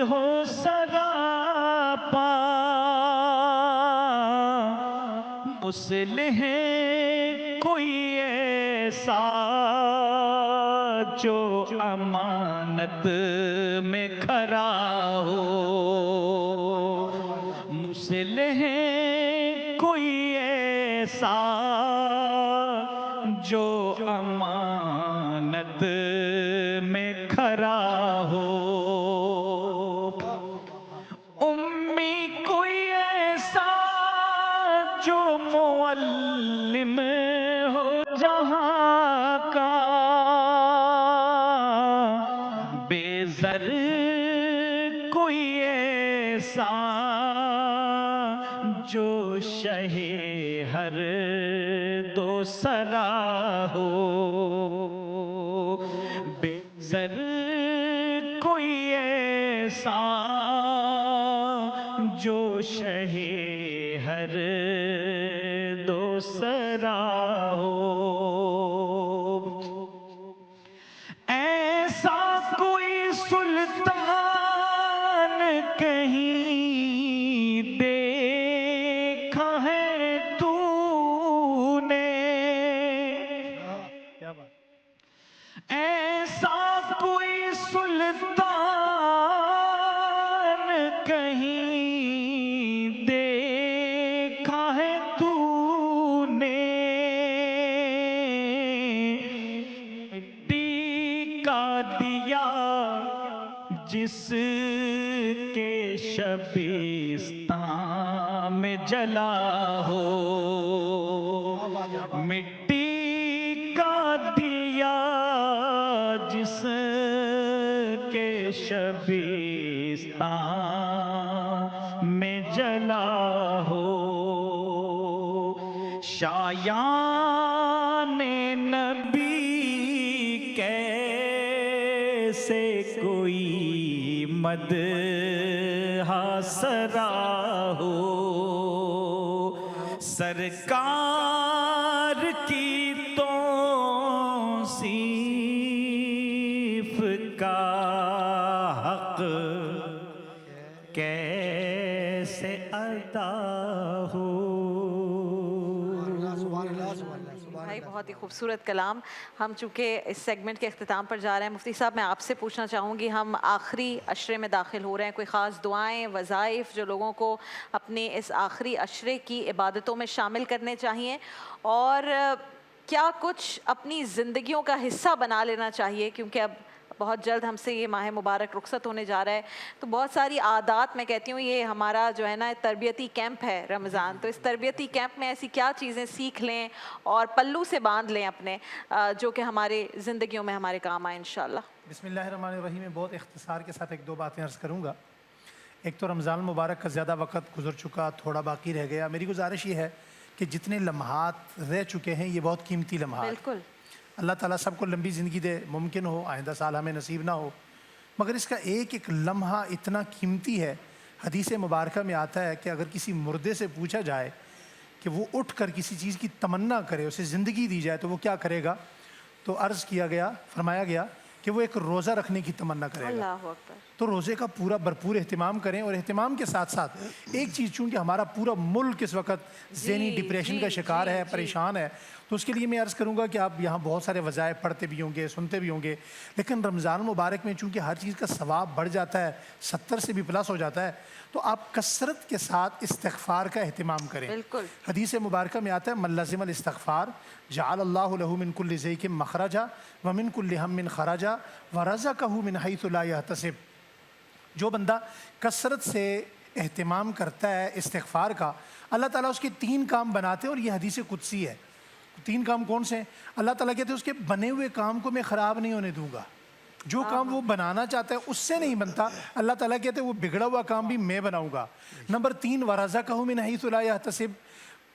ہو سراپا، مصلح کوئی ایسا جو امانت میں کھرا ہو، مصلح کوئی ایسا جو امانت میں کھرا ہو، امی کوئی ایسا جو معلم ہو جہاں کا، بے زر کوئی ایسا جو شہ ہر دو سرا ہو، بے زر کوئی ایسا جو شہ ہر دو سرا ہو، ایسا کوئی سلطان کہیں دیکھا ہے تو نے، دیا جس کے شبستان میں جلا ہو، مٹی کا دیا جس کے شبستان میں جلا ہو، شایان نبی کیسے کوئی مدح سرا ہو، سرکار کی توصیف کا حق کیسے ادا ہو۔ بھائی بہت ہی خوبصورت کلام۔ ہم چونکہ اس سیگمنٹ کے اختتام پر جا رہے ہیں، مفتی صاحب میں آپ سے پوچھنا چاہوں گی، ہم آخری عشرے میں داخل ہو رہے ہیں، کوئی خاص دعائیں، وظائف جو لوگوں کو اپنے اس آخری عشرے کی عبادتوں میں شامل کرنے چاہیے، اور کیا کچھ اپنی زندگیوں کا حصہ بنا لینا چاہیے، کیونکہ اب بہت جلد ہم سے یہ ماہ مبارک رخصت ہونے جا رہا ہے، تو بہت ساری عادات، میں کہتی ہوں یہ ہمارا جو ہے نا تربیتی کیمپ ہے رمضان، تو اس تربیتی کیمپ میں ایسی کیا چیزیں سیکھ لیں اور پلو سے باندھ لیں اپنے، جو کہ ہمارے زندگیوں میں ہمارے کام آئے انشاءاللہ۔ بسم اللہ الرحمن الرحیم میں بہت اختصار کے ساتھ ایک دو باتیں عرض کروں گا۔ ایک تو رمضان مبارک کا زیادہ وقت گزر چکا، تھوڑا باقی رہ گیا، میری گزارش یہ ہے کہ جتنے لمحات رہ چکے ہیں یہ بہت قیمتی لمحات، بالکل اللہ تعالیٰ سب کو لمبی زندگی دے، ممکن ہو آئندہ سال ہمیں نصیب نہ ہو، مگر اس کا ایک ایک لمحہ اتنا قیمتی ہے۔ حدیث مبارکہ میں آتا ہے کہ اگر کسی مردے سے پوچھا جائے کہ وہ اٹھ کر کسی چیز کی تمنا کرے، اسے زندگی دی جائے تو وہ کیا کرے گا، تو عرض کیا گیا، فرمایا گیا کہ وہ ایک روزہ رکھنے کی تمنا کرے گا۔ اللہ اکبر۔ تو روزے کا پورا بھرپور اہتمام کریں، اور اہتمام کے ساتھ ساتھ ایک چیز، چونکہ ہمارا پورا ملک اس وقت ذہنی ڈپریشن کا شکار ہے، پریشان ہے، تو اس کے لیے میں عرض کروں گا کہ آپ یہاں بہت سارے وظائف پڑھتے بھی ہوں گے، سنتے بھی ہوں گے، لیکن رمضان مبارک میں چونکہ ہر چیز کا ثواب بڑھ جاتا ہے، 70 سے بھی پلس ہو جاتا ہے، تو آپ کثرت کے ساتھ استغفار کا اہتمام کریں۔ بالکل۔ حدیث مبارکہ میں آتا ہے من لزم الاستغفار جعل اللہ لہ من کل ضیق مخرجا ومن کل ہم خرجا ورزقہ من حیث لا یحتسب۔ جو بندہ کثرت سے اہتمام کرتا ہے استغفار کا، اللہ تعالیٰ اس کے 3 کام بناتے ہیں، اور یہ حدیث قدسی ہے۔ 3 کام کون سے ہیں؟ اللہ تعالیٰ کہتے ہیں اس کے بنے ہوئے کام کو میں خراب نہیں ہونے دوں گا، جو کام وہ بنانا چاہتا ہے اس سے نہیں بنتا، اللہ تعالیٰ کہتے ہیں وہ بگڑا ہوا کام بھی میں بناؤں گا۔ نمبر 3 ورزقہ من حیث لا یحتسب،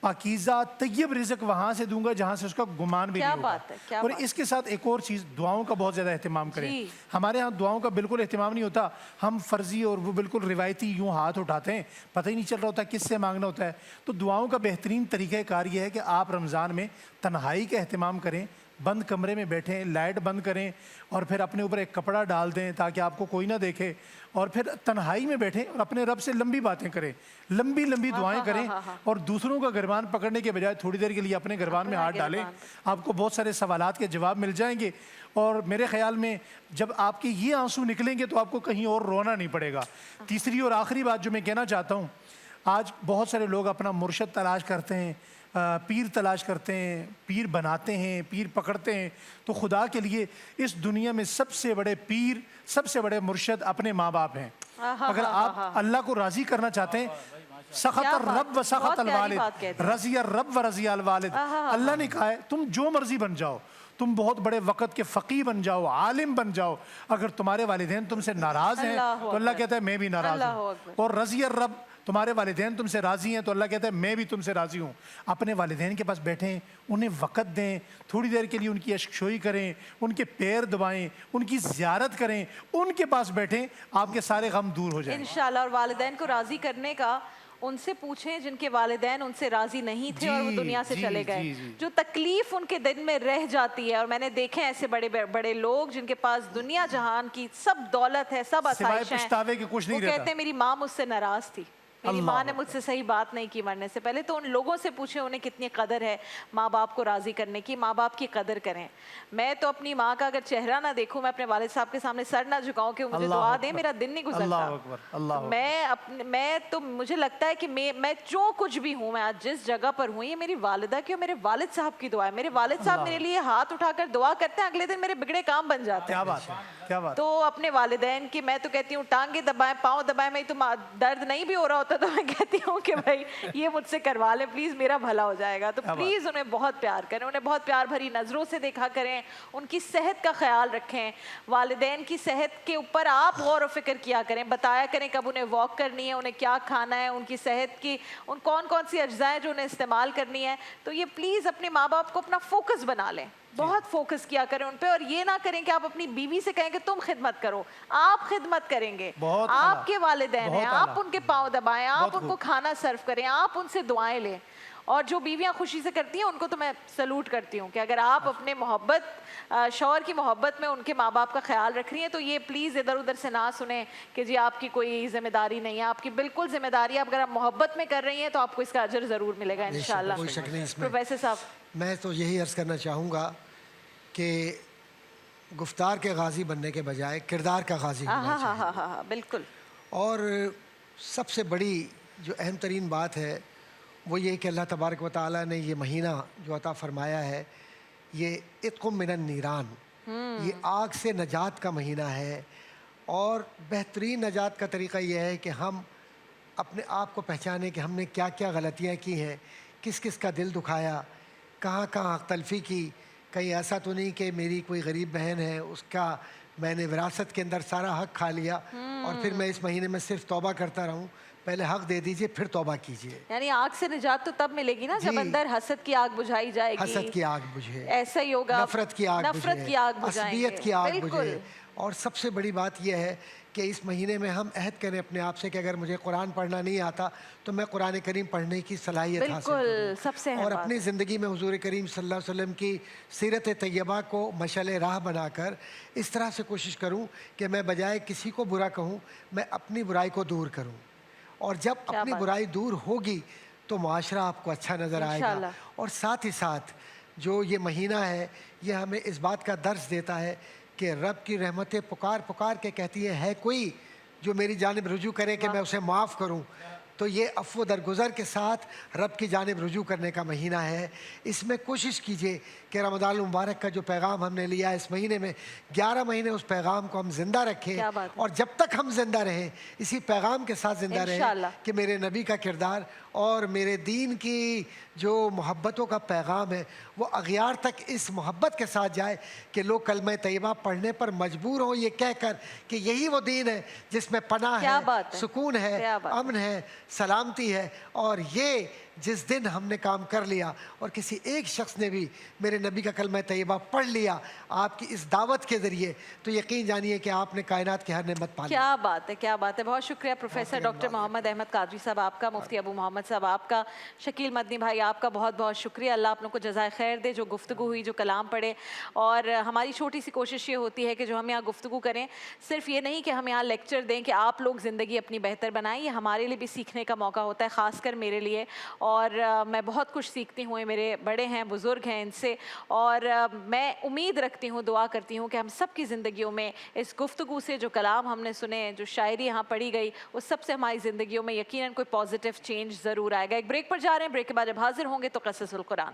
پاکیزہ طیب رزق وہاں سے دوں گا جہاں سے اس کا گمان بھی نہیں ہوگا۔ اور اس کے ساتھ ایک اور چیز، دعاؤں کا بہت زیادہ اہتمام کریں۔ ہمارے ہاں دعاؤں کا بالکل اہتمام نہیں ہوتا، ہم فرضی اور وہ بالکل روایتی یوں ہاتھ اٹھاتے ہیں، پتہ ہی نہیں چل رہا ہوتا کس سے مانگنا ہوتا ہے۔ تو دعاؤں کا بہترین طریقہ کار یہ ہے کہ آپ رمضان میں تنہائی کا اہتمام کریں، بند کمرے میں بیٹھیں، لائٹ بند کریں، اور پھر اپنے اوپر ایک کپڑا ڈال دیں تاکہ آپ کو کوئی نہ دیکھے، اور پھر تنہائی میں بیٹھیں اور اپنے رب سے لمبی باتیں کریں، لمبی لمبی دعائیں کریں، اور دوسروں کا گریبان پکڑنے کے بجائے تھوڑی دیر کے لیے اپنے گریبان میں ہاتھ ڈالیں، آپ کو بہت سارے سوالات کے جواب مل جائیں گے۔ اور میرے خیال میں جب آپ کے یہ آنسو نکلیں گے تو آپ کو کہیں اور رونا نہیں پڑے گا۔ تیسری اور آخری بات جو میں کہنا چاہتا ہوں، آج بہت سارے لوگ اپنا مرشد تلاش کرتے ہیں، پیر تلاش کرتے ہیں، پیر بناتے ہیں، پیر پکڑتے ہیں، تو خدا کے لیے اس دنیا میں سب سے بڑے پیر، سب سے بڑے مرشد اپنے ماں باپ ہیں۔ اگر آپ اللہ کو راضی کرنا چاہتے ہیں، سخط الرب و سخط الوالد، رضی الرب و رضی الوالد، اللہ نے کہا ہے تم جو مرضی بن جاؤ، تم بہت بڑے وقت کے فقیہ بن جاؤ، عالم بن جاؤ، اگر تمہارے والدین تم سے ناراض ہیں تو اللہ کہتا ہے میں بھی ناراض ہوں، اور رضی الرب، تمہارے والدین تم سے راضی ہیں تو اللہ کہتا ہے میں بھی تم سے راضی ہوں۔ اپنے والدین کے پاس بیٹھیں، انہیں وقت دیں، تھوڑی دیر کے لیے ان کی اشکشوئی کریں، ان کے پیر دبائیں، ان کی زیارت کریں، ان کے پاس بیٹھیں، آپ کے سارے غم دور ہو جائیں انشاءاللہ۔ اور والدین کو راضی کرنے کا ان سے پوچھیں جن کے والدین ان سے راضی نہیں تھے اور وہ دنیا سے چلے گئے، جو تکلیف ان کے دل میں رہ جاتی ہے، اور میں نے دیکھے ایسے بڑے بڑے لوگ جن کے پاس دنیا جہان کی سب دولت ہے، سب آسائش ہیں، وہ کہتے ہیں میری ماں مجھ سے ناراض تھی، میری ماں نے مجھ سے صحیح بات نہیں کی مرنے سے پہلے. تو ان لوگوں سے پوچھیں انہیں کتنی قدر ہے ماں باپ کو راضی کرنے کی. ماں باپ کی قدر کریں. میں تو اپنی ماں کا اگر چہرہ نہ دیکھوں, میں اپنے والد صاحب کے سامنے سر نہ جھکاؤں کہ مجھے دعا دیں, میرا دن نہیں گزرتا. میں تو مجھے لگتا ہے کہ میں جو کچھ بھی ہوں, میں آج جس جگہ پر ہوں, یہ میری والدہ کی اور میرے والد صاحب کی دعا ہے. میرے والد صاحب میرے لیے ہاتھ اٹھا کر دعا کرتے ہیں, اگلے دن میرے بگڑے کام بن جاتے ہیں. تو اپنے والدین کی میں تو کہتی ہوں ٹانگیں دبائیں, پاؤں دبائیں. میں تو درد نہیں بھی ہو رہا ہوتا تو میں کہتی ہوں کہ بھائی یہ مجھ سے کروا لیں پلیز, میرا بھلا ہو جائے گا. تو پلیز انہیں بہت پیار کریں, انہیں بہت پیار بھری نظروں سے دیکھا کریں, ان کی صحت کا خیال رکھیں. والدین کی صحت کے اوپر آپ غور و فکر کیا کریں, بتایا کریں کب انہیں واک کرنی ہے, انہیں کیا کھانا ہے, ان کی صحت کی ان کون سی اجزاء ہیں جو انہیں استعمال کرنی ہے. تو یہ پلیز اپنے ماں باپ کو اپنا فوکس بنا لیں, بہت فوکس کیا کریں ان پہ. اور یہ نہ کریں کہ آپ اپنی بیوی سے کہیں کہ تم خدمت کرو, آپ خدمت کریں گے, آپ کے والدین ہیں, آپ ان کے پاؤں دبائیں, آپ ان کو کھانا سرو کریں, آپ ان سے دعائیں لیں. اور جو بیویاں خوشی سے کرتی ہیں ان کو تو میں سلوٹ کرتی ہوں کہ اگر آپ اپنے شوہر کی محبت میں ان کے ماں باپ کا خیال رکھ رہی ہیں تو یہ پلیز ادھر ادھر سے نہ سنیں کہ جی آپ کی کوئی ذمہ داری نہیں ہے. آپ کی بالکل ذمہ داری ہے. اگر آپ محبت میں کر رہی ہیں تو آپ کو اس کا اجر ضرور ملے گا انشاءاللہ. پروفیسر صاحب, میں تو یہی عرض کرنا چاہوں گا کہ گفتار کے غازی بننے کے بجائے کردار کا غازی ہونا چاہیے. بالکل. اور سب سے بڑی جو اہم ترین بات ہے وہ یہ کہ اللہ تبارک و تعالیٰ نے یہ مہینہ جو عطا فرمایا ہے, یہ عتق من النیران, یہ آگ سے نجات کا مہینہ ہے. اور بہترین نجات کا طریقہ یہ ہے کہ ہم اپنے آپ کو پہچانیں کہ ہم نے کیا کیا غلطیاں کی ہیں, کس کس کا دل دکھایا, کہاں کہاں حق تلفی کی. کہیں ایسا تو نہیں کہ میری کوئی غریب بہن ہے اس کا میں نے وراثت کے اندر سارا حق کھا لیا اور پھر میں اس مہینے میں صرف توبہ کرتا رہوں. پہلے حق دے دیجئے پھر توبہ کیجئے. یعنی آگ سے نجات تو تب ملے گی نا جب اندر حسد کی آگ بجھائی جائے گی, حسد کی آگ بجھے, ایسا ہی ہوگا, نفرت کی آگ بجھے, عصبیت کی آگ بجھے. اور سب سے بڑی بات یہ ہے کہ اس مہینے میں ہم عہد کریں اپنے آپ سے کہ اگر مجھے قرآن پڑھنا نہیں آتا تو میں قرآن کریم پڑھنے کی صلاحیت حاصل کروں, سب سے اور اپنی زندگی میں حضور کریم صلی اللہ علیہ وسلم کی سیرت طیبہ کو مشعل راہ بنا کر اس طرح سے کوشش کروں کہ میں بجائے کسی کو برا کہوں میں اپنی برائی کو دور کروں. اور جب اپنی برائی دور ہوگی تو معاشرہ آپ کو اچھا نظر آئے گا. اور ساتھ ہی ساتھ جو یہ مہینہ ہے یہ ہمیں اس بات کا درس دیتا ہے کہ رب کی رحمتیں پکار پکار کے کہتی ہے کوئی جو میری جانب رجوع کرے کہ میں اسے معاف کروں. تو یہ عفو درگزر کے ساتھ رب کی جانب رجوع کرنے کا مہینہ ہے. اس میں کوشش کیجئے کہ رمضان المبارک کا جو پیغام ہم نے لیا اس مہینے میں 11 مہینے اس پیغام کو ہم زندہ رکھیں, اور جب تک ہم زندہ رہیں اسی پیغام کے ساتھ زندہ رہیں کہ میرے نبی کا کردار اور میرے دین کی جو محبتوں کا پیغام ہے وہ اغیار تک اس محبت کے ساتھ جائے کہ لوگ کلمہ طیبہ پڑھنے پر مجبور ہوں یہ کہہ کر کہ یہی وہ دین ہے جس میں پناہ ہے, سکون ہے, امن ہے, سلامتی ہے. اور یہ جس دن ہم نے کام کر لیا اور کسی ایک شخص نے بھی میرے نبی کا کلمہ طیبہ پڑھ لیا آپ کی اس دعوت کے ذریعے تو یقین جانیے کہ آپ نے کائنات کی ہر نعمت پا لی. کیا بات ہے, کیا بات ہے. بہت شکریہ پروفیسر ڈاکٹر محمد احمد قادری صاحب آپ کا, مفتی ابو محمد صاحب آپ کا, شکیل مدنی بھائی آپ کا بہت بہت شکریہ. اللہ آپ لوگوں کو جزائے خیر دے جو گفتگو ہوئی, جو کلام پڑھے. اور ہماری چھوٹی سی کوشش یہ ہوتی ہے کہ جو ہم یہاں گفتگو کریں صرف یہ نہیں کہ ہم یہاں لیکچر دیں کہ آپ لوگ زندگی اپنی بہتر بنائیں, یہ ہمارے لیے بھی سیکھنے کا موقع ہوتا ہے, خاص کر میرے لیے. اور میں بہت کچھ سیکھتی ہوں, میرے بڑے ہیں, بزرگ ہیں, ان سے. اور میں امید رکھتی ہوں, دعا کرتی ہوں کہ ہم سب کی زندگیوں میں اس گفتگو سے جو کلام ہم نے سنے, جو شاعری یہاں پڑھی گئی, اس سب سے ہماری زندگیوں میں یقیناً کوئی پازیٹیو چینج ضرور آئے گا. ایک بریک پر جا رہے ہیں, بریک کے بعد جب حاضر ہوں گے تو قصص القرآن.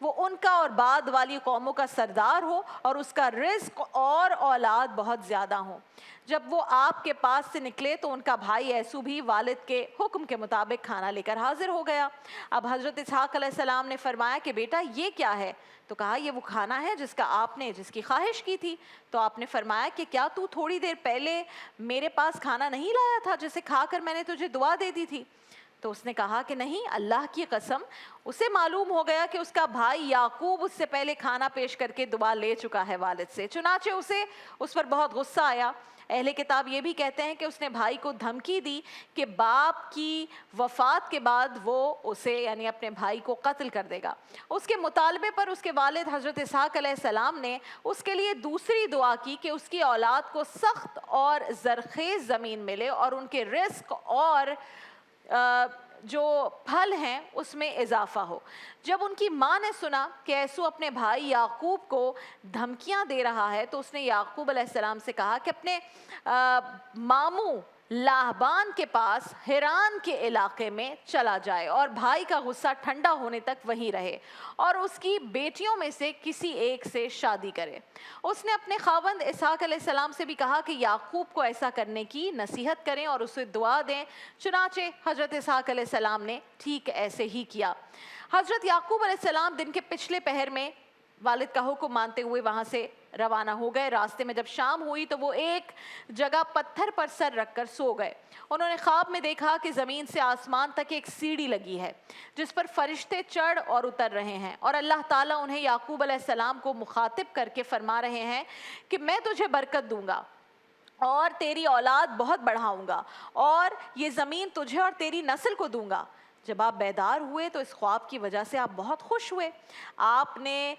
وہ ان کا اور بعد والی قوموں کا سردار ہو اور اس کا رزق اور اولاد بہت زیادہ ہوں۔ جب وہ آپ کے پاس سے نکلے تو ان کا بھائی ایسو بھی والد کے حکم کے مطابق کھانا لے کر حاضر ہو گیا۔ اب حضرت اسحاق علیہ السلام نے فرمایا کہ بیٹا یہ کیا ہے؟ تو کہا یہ وہ کھانا ہے جس کی خواہش کی تھی۔ تو آپ نے فرمایا کہ کیا تو تھوڑی دیر پہلے میرے پاس کھانا نہیں لایا تھا جسے کھا کر میں نے تجھے دعا دے دی تھی؟ تو اس نے کہا کہ نہیں، اللہ کی قسم اسے معلوم ہو گیا کہ اس کا بھائی یعقوب اس سے پہلے کھانا پیش کر کے دعا لے چکا ہے والد سے، چنانچہ اس پر بہت غصہ آیا۔ اہل کتاب یہ بھی کہتے ہیں کہ اس نے بھائی کو دھمکی دی کہ باپ کی وفات کے بعد وہ اسے یعنی اپنے بھائی کو قتل کر دے گا۔ اس کے مطالبے پر اس کے والد حضرت اسحاق علیہ السلام نے اس کے لیے دوسری دعا کی کہ اس کی اولاد کو سخت اور زرخیز زمین ملے اور ان کے رزق اور جو پھل ہیں اس میں اضافہ ہو۔ جب ان کی ماں نے سنا کہ ایسو اپنے بھائی یعقوب کو دھمکیاں دے رہا ہے تو اس نے یعقوب علیہ السلام سے کہا کہ اپنے ماموں لاہبان کے پاس ہران کے علاقے میں چلا جائے اور بھائی کا غصہ ٹھنڈا ہونے تک وہیں رہے اور اس کی بیٹیوں میں سے کسی ایک سے شادی کرے۔ اس نے اپنے خاوند اسحاق علیہ السلام سے بھی کہا کہ یعقوب کو ایسا کرنے کی نصیحت کریں اور اسے دعا دیں، چنانچہ حضرت اسحاق علیہ السلام نے ٹھیک ایسے ہی کیا۔ حضرت یعقوب علیہ السلام دن کے پچھلے پہر میں والد کا حکم مانتے ہوئے وہاں سے روانہ ہو گئے۔ راستے میں جب شام ہوئی تو وہ ایک جگہ پتھر پر سر رکھ کر سو گئے۔ انہوں نے خواب میں دیکھا کہ زمین سے آسمان تک ایک سیڑھی لگی ہے جس پر فرشتے چڑھ اور اتر رہے ہیں، اور اللہ تعالیٰ انہیں یعقوب علیہ السلام کو مخاطب کر کے فرما رہے ہیں کہ میں تجھے برکت دوں گا اور تیری اولاد بہت بڑھاؤں گا اور یہ زمین تجھے اور تیری نسل کو دوں گا۔ جب آپ بیدار ہوئے تو اس خواب کی وجہ سے آپ بہت خوش ہوئے۔ آپ نے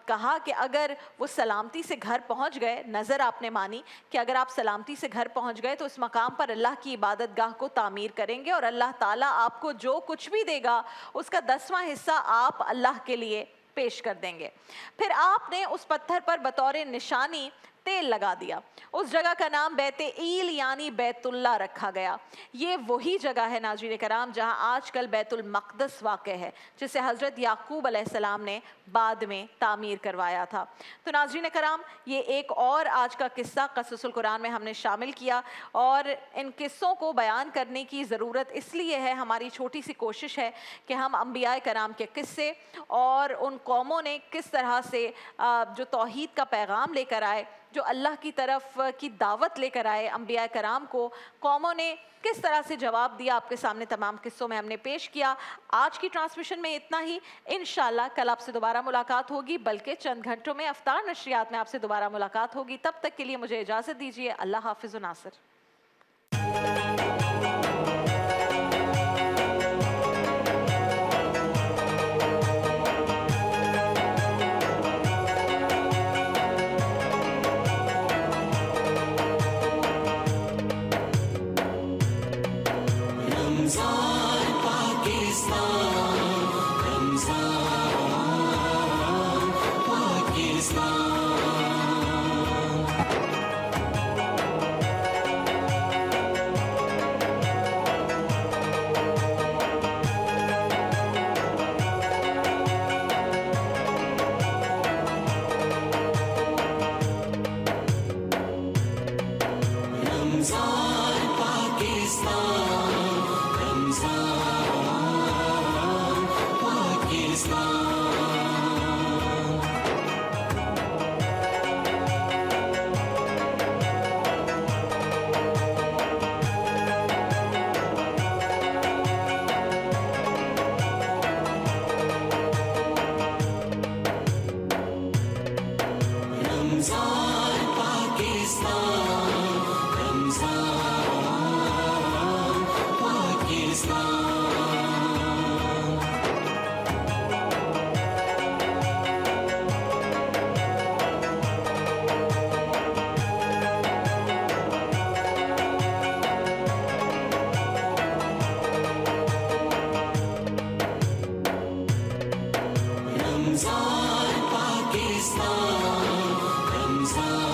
کہا کہ اگر وہ سلامتی سے گھر پہنچ گئے، نظر آپ نے مانی کہ اگر آپ سلامتی سے گھر پہنچ گئے تو اس مقام پر اللہ کی عبادت گاہ کو تعمیر کریں گے اور اللہ تعالیٰ آپ کو جو کچھ بھی دے گا اس کا 10واں حصہ آپ اللہ کے لیے پیش کر دیں گے۔ پھر آپ نے اس پتھر پر بطور نشانی تیل لگا دیا۔ اس جگہ کا نام بیت ایل یعنی بیت اللہ رکھا گیا۔ یہ وہی جگہ ہے ناظرین کرام جہاں آج کل بیت المقدس واقع ہے، جسے حضرت یعقوب علیہ السلام نے بعد میں تعمیر کروایا تھا۔ تو ناظرین کرام یہ ایک اور آج کا قصہ قصص القرآن میں ہم نے شامل کیا، اور ان قصوں کو بیان کرنے کی ضرورت اس لیے ہے، ہماری چھوٹی سی کوشش ہے کہ ہم انبیاء کرام کے قصے اور ان قوموں نے کس طرح سے جو توحید کا پیغام لے کر آئے، جو اللہ کی طرف کی دعوت لے کر آئے انبیاء کرام کو، قوموں نے کس طرح سے جواب دیا، آپ کے سامنے تمام قصوں میں ہم نے پیش کیا۔ آج کی ٹرانسمیشن میں اتنا ہی، انشاءاللہ کل آپ سے دوبارہ ملاقات ہوگی، بلکہ چند گھنٹوں میں افطار نشریات میں آپ سے دوبارہ ملاقات ہوگی۔ تب تک کے لیے مجھے اجازت دیجیے۔ اللہ حافظ و ناصر۔ Pakistan, Ramzan.